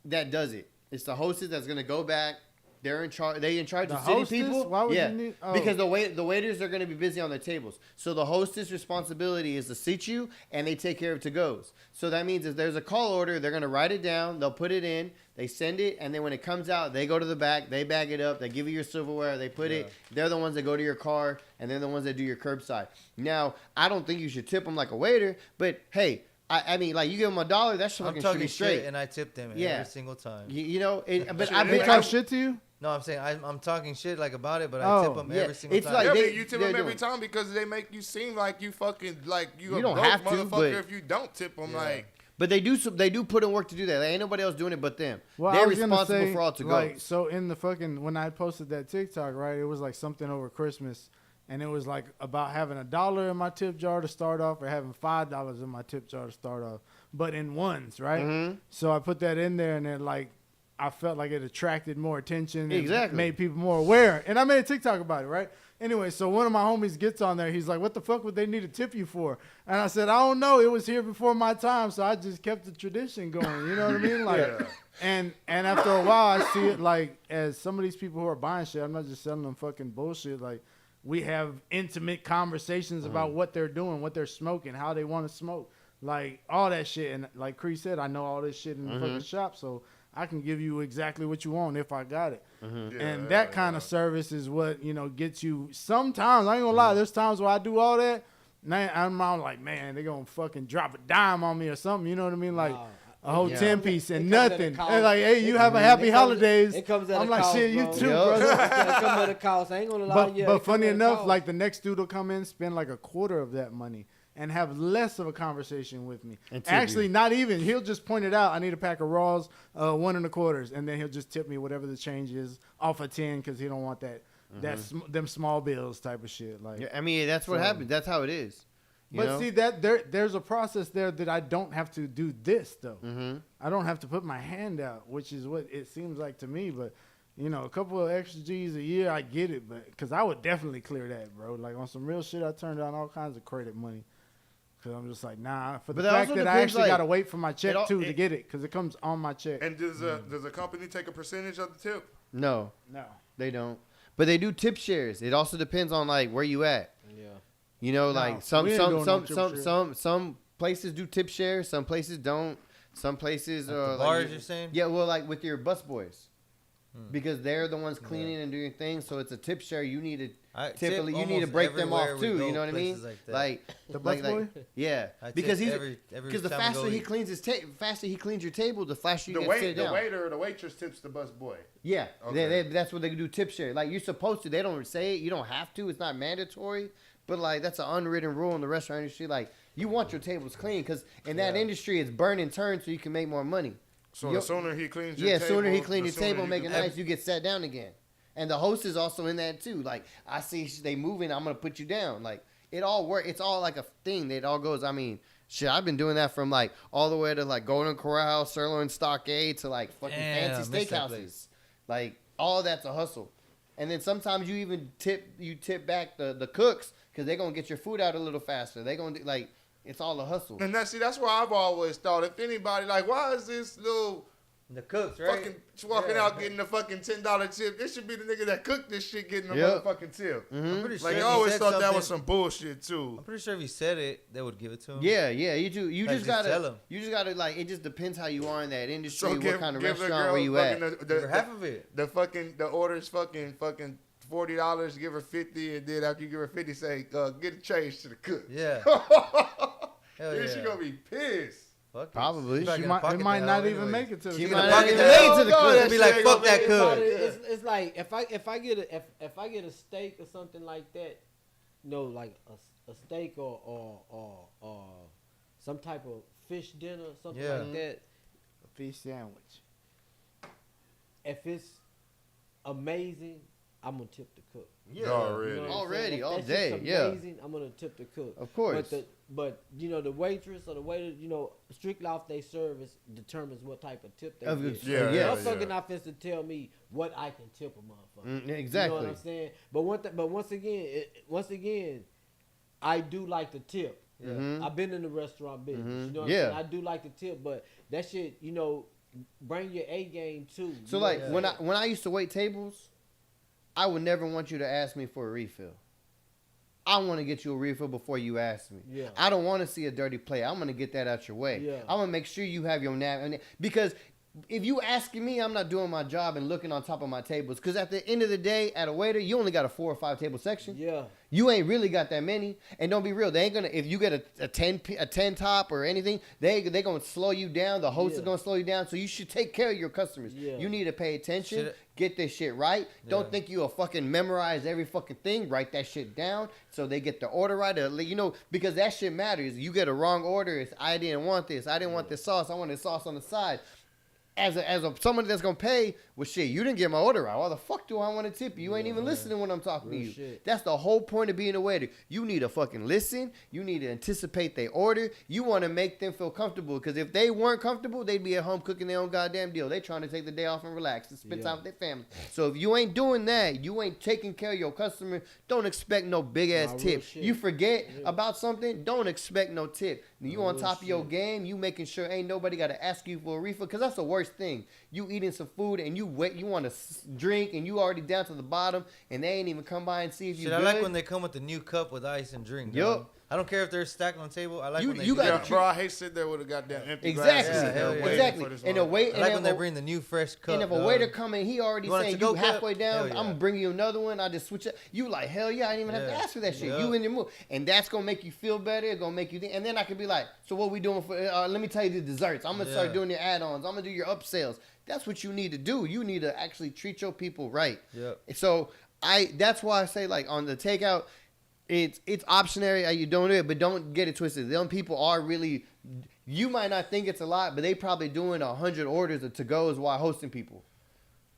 that does it. It's the hostess that's gonna go back. They're in charge. They in charge The of city hostess? people. Why would yeah, you need? Oh. Because the waiters are going to be busy on their tables. So the hostess' responsibility is to seat you, and they take care of to-goes. So that means if there's a call order, they're going to write it down. They'll put it in. They send it, and then when it comes out, they go to the back. They bag it up. They give you your silverware. They put it. They're the ones that go to your car, and they're the ones that do your curbside. Now, I don't think you should tip them like a waiter, but hey. I mean, like, you give them $1, that's fucking should be straight. Shit and I tip them every single time. You know, but They talk shit to you? No, I'm saying I'm talking shit like about it, but I tip them every single time. Like you tip them every time because they make you seem like you fucking like you don't broke have to, motherfucker but if you don't tip them like. But they do put in work to do that. There ain't nobody else doing it but them. Well, they're responsible for all to go. Like, so in the fucking when I posted that TikTok, right, it was like something over Christmas. And it was like about having $1 in my tip jar to start off or having $5 in my tip jar to start off, but in ones, right? Mm-hmm. So I put that in there and then like I felt like it attracted more attention. Exactly. Made people more aware. And I made a TikTok about it, right? Anyway, so one of my homies gets on there. He's like, what the fuck would they need to tip you for? And I said, I don't know. It was here before my time, so I just kept the tradition going. You know what I mean? Like, and after a while, I see it like as some of these people who are buying shit, I'm not just selling them fucking bullshit. Like, we have intimate conversations about what they're doing, what they're smoking, how they want to smoke. like all that shit. And like Cree said, I know all this shit in the fucking shop, so I can give you exactly what you want if I got it. And that kind of service is what, gets you. Sometimes, I ain't gonna lie, there's times where I do all that, and I'm like, man, they gonna fucking drop a dime on me or something, you know what I mean? Like a whole 10-piece and nothing. And like, hey, you have a happy holidays. It comes at I'm a like, cost, shit, you bro. too, Yep. brother. It comes at a cost. I ain't gonna lie. But funny enough, like the next dude will come in, spend like a quarter of that money, and have less of a conversation with me. Actually, not even. He'll just point it out. I need a pack of Raws, 1 1/4, and then he'll just tip me whatever the change is off of 10 because he don't want that them small bills type of shit. Like, Yeah, I mean, that's what happens. That's how it is. You but know? see that there's a process there that I don't have to do this though. I don't have to put my hand out, which is what it seems like to me. But a couple of extra G's a year, I get it. But because I would definitely clear that, bro. Like on some real shit, I turned down all kinds of credit money. Cause I'm just like, nah. For the But that fact also that I depends, actually like, gotta wait for my check all- to get it, cause it comes on my check. And does a company take a percentage of the tip? No, No, they don't. But they do tip shares. It also depends on like where you at. Yeah. You know, No, like we ain't doing no tip some places do tip shares, some places don't. Some places Like are the like, bars, you're saying? Yeah, well, like with your bus boys, because they're the ones cleaning and doing things. So it's a tip share. You need to typically you need to break them off too. You know what I mean? Like the bus boy. Yeah, I tip because he's every because the time I go faster he eat. cleans faster he cleans your table, the faster you The get sit down. waiter or the waitress tips the bus boy. Yeah, Okay. that's what they do tip share. Like you're supposed to. They don't say it. You don't have to. It's not mandatory. But like that's an unwritten rule in the restaurant industry. Like you want your tables clean because in that industry it's burn and turn so you can make more money. So the sooner he cleans your table, sooner he cleans your the sooner table, you make it can- nice, you get sat down again. And the host is also in that too. Like I see they moving, I'm gonna put you down. Like it all work. It's all like a thing. It all goes. I mean, shit. I've been doing that from like all the way to like Golden Corral, Sirloin Stockade to like fucking Damn, fancy missed that steakhouses. place. Like all that's a hustle. And then sometimes you even tip back the cooks because they're gonna get your food out a little faster. They're gonna do, like it's all a hustle. And that's why I've always thought, if anybody like, why is this little The cooks, right? fucking walking Yeah. out getting the fucking $10 tip? This should be the nigga that cooked this shit getting the Yep. motherfucking tip. I'm pretty sure Like, if I he always said thought that was something- some bullshit too. I'm pretty sure if he said it, they would give it to him. Yeah, you do. You Like, just just tell gotta. 'em. You just gotta like. It just depends how you are in that industry. So what kind of give the restaurant girl where you at? fucking For half of it. the order's fucking $40, give her 50, and then after you give her 50, say get a change to the cook. Yeah. Hell Then yeah. she gonna be pissed. Fuck it. Probably. She back She in the might, pocket it might that not hoe even anyways. make it to the She cook. might the not pocket even that make it hoe. to the No, cook. that Be like, shit fuck gonna that be- cook. It's like if I get a steak or something like that, like a steak or some type of fish dinner, something Yeah. like that. A fish sandwich. If it's amazing, I'm gonna tip the cook. Yeah. Already. You know what I'm Already, saying? If all that day, shit's yeah. amazing, I'm gonna tip the cook. Of course. But the waitress or the waiter, strictly off their service determines what type of tip they Of get. the- Yeah, yeah. Motherfucker not finna to tell me what I can tip a motherfucker. Exactly. You know what I'm saying? But once again, I do like the tip. Mhm. I've been in the restaurant business. Mhm. You know what Yeah. I'm saying? I do like the tip, but that shit, bring your A game too. So You like know what I'm when I used to wait tables, I would never want you to ask me for a refill. I want to get you a refill before you ask me. Yeah. I don't want to see a dirty plate. I'm gonna get that out your way. Yeah. I'm gonna make sure you have your napkin because if you asking me, I'm not doing my job and looking on top of my tables. Because at the end of the day, at a waiter, you only got a 4 or 5 table section. Yeah. You ain't really got that many, and don't be real. They ain't gonna if you get a 10 top or anything, they gonna slow you down. The host is Yeah. gonna slow you down. So you should take care of your customers. Yeah. You need to pay attention. Shit. Get this shit right. Don't Yeah. think you'll fucking memorize every fucking thing. Write that shit down so they get the order right. Because that shit matters. You get a wrong order. It's I didn't want this. I didn't want this sauce. I want this sauce on the side. As a somebody that's gonna pay, well, shit, you didn't get my order right. Why the fuck do I want to tip you? You ain't even listening when I'm talking to Real you. shit. That's the whole point of being a waiter. You need to fucking listen. You need to anticipate their order. You want to make them feel comfortable. Because if they weren't comfortable, they'd be at home cooking their own goddamn deal. They trying to take the day off and relax and spend Yeah. time with their family. So if you ain't doing that, you ain't taking care of your customer, don't expect no big ass Nah, real tip. shit. You forget Yeah. about something, don't expect no tip. You Nah, on real top of your shit. game, you making sure ain't nobody got to ask you for a refill. Because that's the worst thing. You eating some food and you want to drink and you already down to the bottom and they ain't even come by and see if you Shit, good. I like when they come with the new cup with ice and drink. Yup. dog. I don't care if they're stacked on the table. I like You- when they you do gotta that. Yeah, bro, I hate sitting there with a goddamn empty Exactly. glass. Yeah, hell yeah. Exactly. And a wait, I like when and they if a- bring the new fresh cup. and if a dog. waiter come in, he already You want a saying to-go you cup? halfway down. Hell yeah. I'm gonna bring you another one. I just switch it. You like hell yeah. I didn't even have to Yeah. ask for that shit. Yeah. You in your mood, and that's gonna make you feel better. It's gonna make you think. And then I could be like, so what we doing for? Let me tell you the desserts. I'm gonna start Yeah. doing your add-ons. I'm gonna do your upsells. That's what you need to do. You need to actually treat your people right. Yep. So that's why I say like on the takeout, it's optionary how you doing it, but don't get it twisted. Them people are really. You might not think it's a lot, but they probably doing 100 orders of to-goes while hosting people.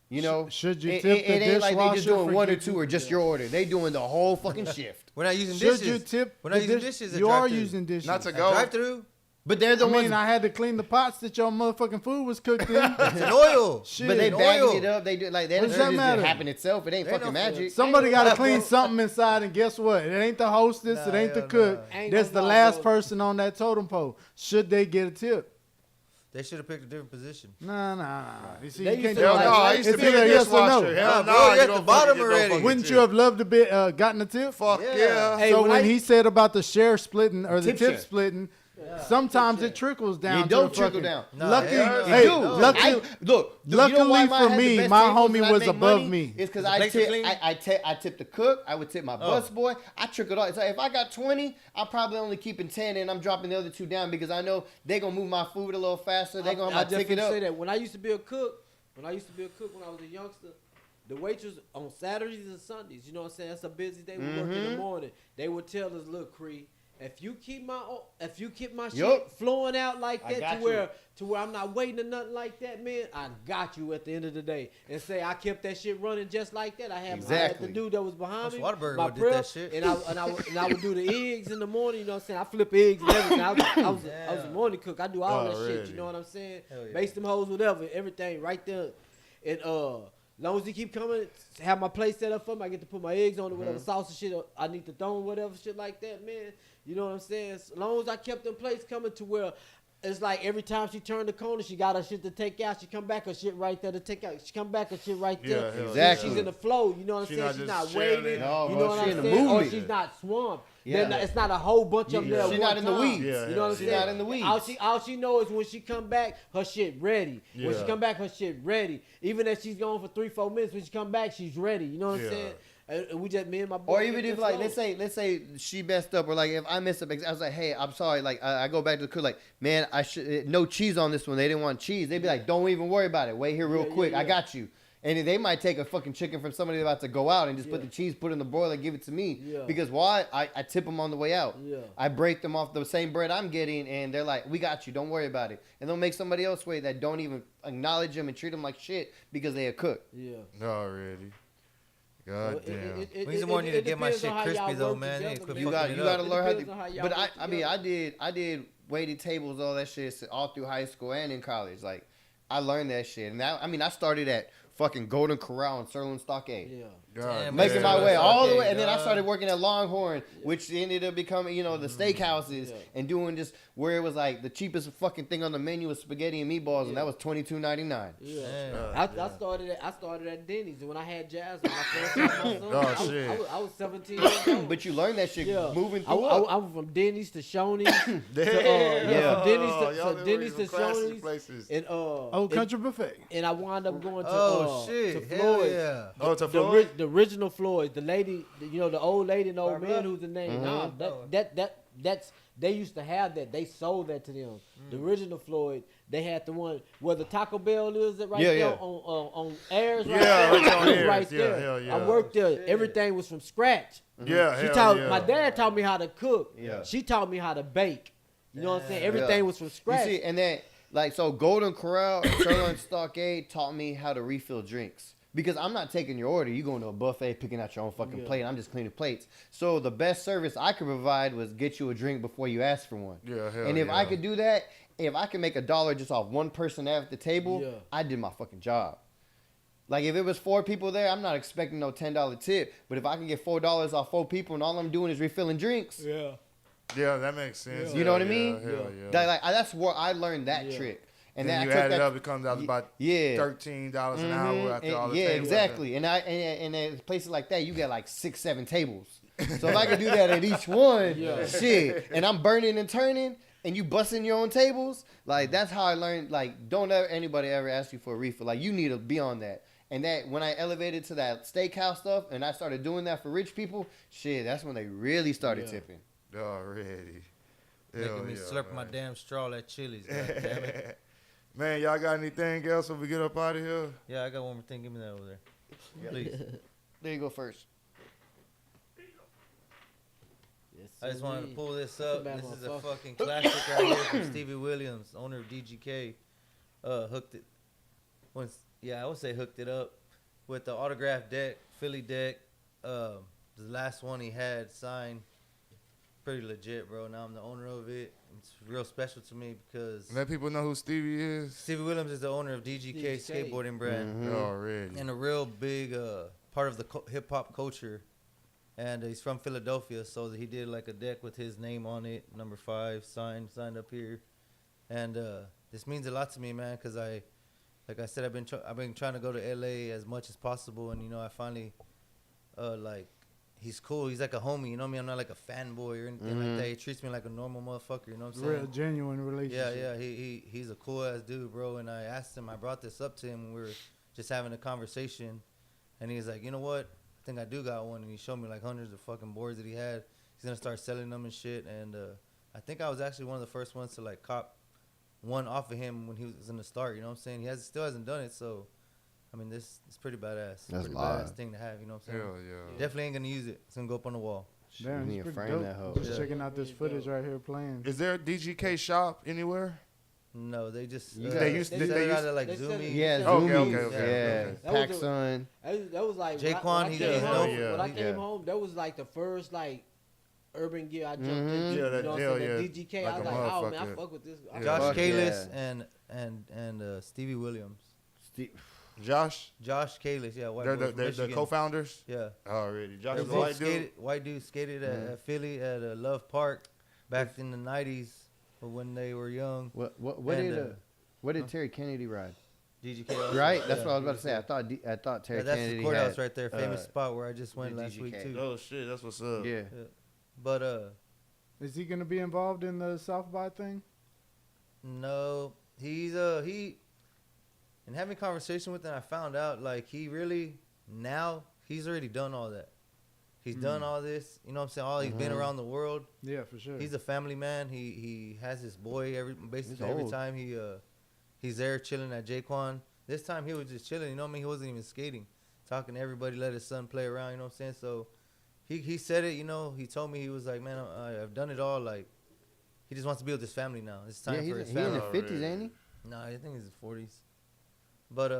You know, Should you it, tip it the ain't like they just dishwasher doing for one or getting- two or just your order. They doing the whole fucking shift. We're not using Should dishes. you tip? We're not the using dish- dishes. at You are drive-thru. using dishes. Not to At go. drive-through. But they're the I ones. mean, I had to clean the pots that your motherfucking food was cooked in. It's an oil. Shit. but they and bagging oil. it up. They do like that. What Doesn't does that just matter? happen itself. It ain't There ain't fucking no- magic. Somebody got to Ain't clean no- something inside, and guess what? It ain't the hostess. Nah, it ain't the hell cook. nah. Ain't That's no the lie, last bro. person on that totem pole. Should they get a tip? They should have picked a different position. Nah. You see, They you used can't to do Hell like- no, I that. used to It's be either a yes or dishwasher. no. Hell Nah, no, bro, you you're at don't the bottom fucking get no already. fucking Wouldn't tip. you have loved to be gotten a tip? Fuck Yeah. yeah. Hey, So when when I- he said about the share splitting or the Tip tip share. splitting, sometimes it trickles down. You to don't the trickle fucking- down. Nah, Lucky, hell hey, Dude, lucky, look. You know luckily why for mine had the me, best my tables homie and I was make above money? me. It's because The I plates are tip, clean? I tip the cook. I would tip my busboy. I trickle all. So if I got 20, I'm probably only keeping 10, and I'm dropping the other 2 down because I know they gonna move my food a little faster. They gonna I have my just ticket finna up. say that when I used to be a cook, when I was a youngster, the waitress on Saturdays and Sundays, you know what I'm saying? That's a busy day. We work in the morning. They would tell us, "Look, Cree, if you keep my shit Yup. flowing out like I that got to where I'm not waiting or nothing like that, man, I got you at the end of the day." And say I kept that shit running just like that. I had Exactly. the dude that was behind Coach me, Waterberg my would did prep, that shit. and I would do the eggs in the morning. You know what I'm saying? I flip eggs and everything. I was a morning cook. I do all that shit. Already. You know what I'm saying? Hell yeah. Base them hoes, whatever, everything right there. And long as you keep coming, have my plate set up for me, I get to put my eggs on it, whatever sauce and shit I need to throw, whatever shit like that, man. You know what I'm saying? As long as I kept them plates coming to where it's like every time she turned the corner, she got her shit to take out. She come back, her shit right there to take out. She come back, her shit right there. Yeah, hell Exactly. She's in the flow. You know what I'm She saying? not She's just not chilling. waiting. No, you bro, know what she I'm in the saying? Or movement. she's not swamped. Yeah. It's not a whole bunch of them there. She at not one in the time. weeds. Yeah, You know what I'm She saying? not in the weeds. All she knows is when she come back, her shit ready. When she Yeah. come back, her shit ready. Even if she's gone for 3-4 minutes, when she come back, she's ready. You know what I'm Yeah. saying? And we just me and my boy. Or even kept if it like flow. let's say she messed up, or like if I messed up, I was like, hey, I'm sorry. Like I go back to the cook, like, man, I should no cheese on this one. They didn't want cheese. They'd be like, don't even worry about it. Wait here real Yeah, quick. yeah, I yeah. got you. And they might take a fucking chicken from somebody about to go out and just put Yeah. the cheese, put it in the broiler, and give it to me. Yeah. Because why? I tip them on the way out. Yeah. I break them off the same bread I'm getting, and they're like, we got you. Don't worry about it. And they'll make somebody else wait that don't even acknowledge them and treat them like shit because they a cook. Yeah. Already. God So damn. Wings in the morning to get my depends shit on how crispy y'all though, work man. They together, quit man. You got fucking you it got to up. learn how depends on how to. y'all But work I mean, together. I did waited tables, all that shit all through high school and in college. Like I learned that shit, and now I mean I started at fucking Golden Corral and Sirloin Stockade. Yeah. God Damn, Making man. my way all the way, Okay, and then I dog. started working at Longhorn, which ended up becoming, you know, the steakhouses, Yeah. and doing just where it was like the cheapest fucking thing on the menu was spaghetti and meatballs, and Yeah. that was $22.99. Yeah. Damn. I started at Denny's, and when I had Jazz, when I first had my son, Oh, shit. I was 17 years old. But you learn that shit Yeah. moving I, through. I was from Denny's to Shoney's. Damn. yeah. From Denny's Y'all to done Denny's some to classic Shoney's, places. and Old Country Buffet. and I wound up going to Oh shit! to Hell Floyd's. yeah! Oh, to The, Floyd? the original Floyd, the lady, you know, the old lady and the old Barbara? man who's the name. Mhm. Nah, that's they used to have that. They sold that to them. The original Floyd, they had the one where the Taco Bell is right Yeah, there yeah. on Ayers. Yeah, right there. right there on It was Ayers. right Yeah, there. hell yeah. I worked there. Everything was from scratch. Yeah, She hell taught yeah. my dad taught me how to cook. Yeah. She taught me how to bake. You know what I'm saying? Everything Yeah. was from You scratch. see, and then like so, Golden Corral, and Sirloin Stockade taught me how to refill drinks. Because I'm not taking your order. You going to a buffet, picking out your own fucking Yeah. plate. I'm just cleaning plates. So the best service I could provide was get you a drink before you ask for one. Yeah, hell And if I yeah. could do that, if I could make $1 just off one person at the table, Yeah. I did my fucking job. Like if it was 4 people there, I'm not expecting no $10 tip. But if I can get $4 off 4 people and all I'm doing is refilling drinks, yeah. Yeah, that makes sense. You know what I Hell mean? yeah, hell yeah. that's where I learned that Yeah. trick. And then then you I took add it that. up, it comes out about Yeah. $13 an hour after all the Yeah, tables. exactly. And in places like that, you get like 6, 7 tables. So if I could do that at each one, Yeah. shit, and I'm burning and turning, and you busting your own tables, like that's how I learned. Like, don't ever anybody ever ask you for a refill. Like, you need to be on that. And that when I elevated to that steakhouse stuff, and I started doing that for rich people, shit, that's when they really started Yeah. tipping. Already. Making me slurp my damn straw at Chili's. God damn it. Man, y'all got anything else when we get up out of here? Yeah, I got one more thing. Give me that over there. Please. There you go first. Yes, I just wanted to sirree. pull this That's a up. bad This is a motherfucker. fucking classic right here from Stevie Williams, owner of DGK. Hooked it. I would say hooked it up with the autograph deck, Philly deck. The last one he had signed. Pretty legit, bro. Now I'm the owner of it. It's real special to me because Let people know who Stevie is. Stevie Williams is the owner of DGK skateboarding brand. Mhm. Already. And a real big part of the hip hop culture, and he's from Philadelphia, so he did like a deck with his name on it, number 5, signed up here, and this means a lot to me, man, because like I said, I've been trying to go to LA as much as possible, and I finally, like, he's cool, he's like a homie, you know what I mean? I'm not like a fanboy or anything like that. He treats me like a normal motherfucker, you know what I'm saying? Real genuine relationship. Yeah, he's a cool ass dude, bro. And I brought this up to him when we were just having a conversation, and he's like, you know what? I think I do got one, and he showed me like hundreds of fucking boards that he had. He's gonna start selling them and shit, and I think I was actually one of the first ones to like cop one off of him when he was in the start. You know what I'm saying? Still hasn't done it, so I mean, this is pretty badass. That's pretty live. badass thing to have. You know what I'm saying? Hell yeah. Definitely ain't gonna use it. It's gonna go up on the wall. Damn, You need it's to pretty frame dope. that hoe. Just Yeah. checking out this footage right here playing. Is there a DGK shop anywhere? No, they just You They got- used they they sell it used out of like they sell it- Zoomies. Yeah, Okay, Zoomies. okay, okay, Yeah, okay. That was PacSun. That was like Jaquan, when I he came does home. know. Yeah. When I Yeah. came home, that was like the first like urban gear I jumped Mhm. into. Yeah, that- you know what hell I'm saying? yeah. That DGK, Like I a was like, oh man, I motherfucker. fuck with this. I Yeah. Josh Fuck Kalis yeah. and Stevie Williams. Josh? Josh Kalis, yeah, white They're boy from the Michigan. co-founders? Yeah, Already. Josh they is a both white dude? white dude skated at Philly at Love Park back in the '90s when they were young. What And, did Terry Kennedy ride? DGK, also. Right, that's Yeah, what I was about to say. DGK. I thought Terry Yeah, that's Kennedy the courthouse had, right there, famous spot where I just went the last week DGK. too. Oh, shit. That's what's up. Yeah. But Is he gonna be involved in the South by thing? no, he's in having conversation with him, I found out like he's already done all that. He's done all this, you know what I'm saying? He's been around the world. Yeah, for sure. He's a family man. He has his boy basically He's every old. time he's there chilling at Jaquan. This time he was just chilling, you know what I mean? He wasn't even skating. Talking to everybody, let his son play around, you know what I'm saying? So he said it, you know, he told me, he was like, man, I've done it all. Like, he just wants to be with his family now. It's time Yeah, for his he's in family. the 50s, ain't he? No, I think he's in his 40s. But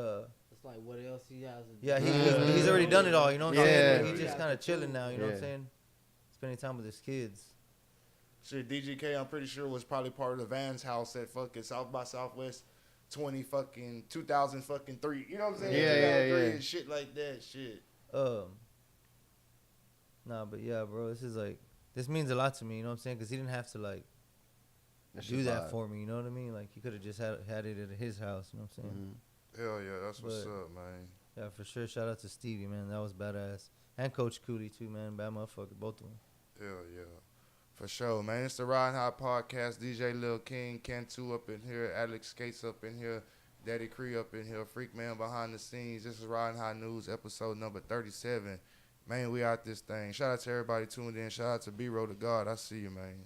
It's like what else he has to do. yeah, he's already done it all, you know what I'm saying? Yeah. He's just kind of chilling now, you know what I'm Yeah. saying? Spending time with his kids. Shit, DGK, I'm pretty sure was probably part of the Vans house at fucking South by Southwest 2003. You know what I'm saying? Yeah, 2003 yeah. and shit like that. Shit. Nah, but yeah, bro, this means a lot to me, you know what I'm saying? Because he didn't have to like That's do just that live. for me, you know what I mean? Like he could have just had it at his house, you know what I'm saying? Hell yeah, that's what's But- up, man. Yeah, for sure. Shout out to Stevie, man. That was badass. And Coach Cooley too, man. Bad motherfucker, both of them. Hell yeah. For sure, man. It's the Ridin High Podcast. DJ Lil King, Ken2 up in here, Alex Skates up in here, Daddy Cree up in here, Freak Man behind the scenes. This is Ridin High News, episode number 37. Man, we out this thing. Shout out to everybody tuned in. Shout out to B-Row to God. I see you, man.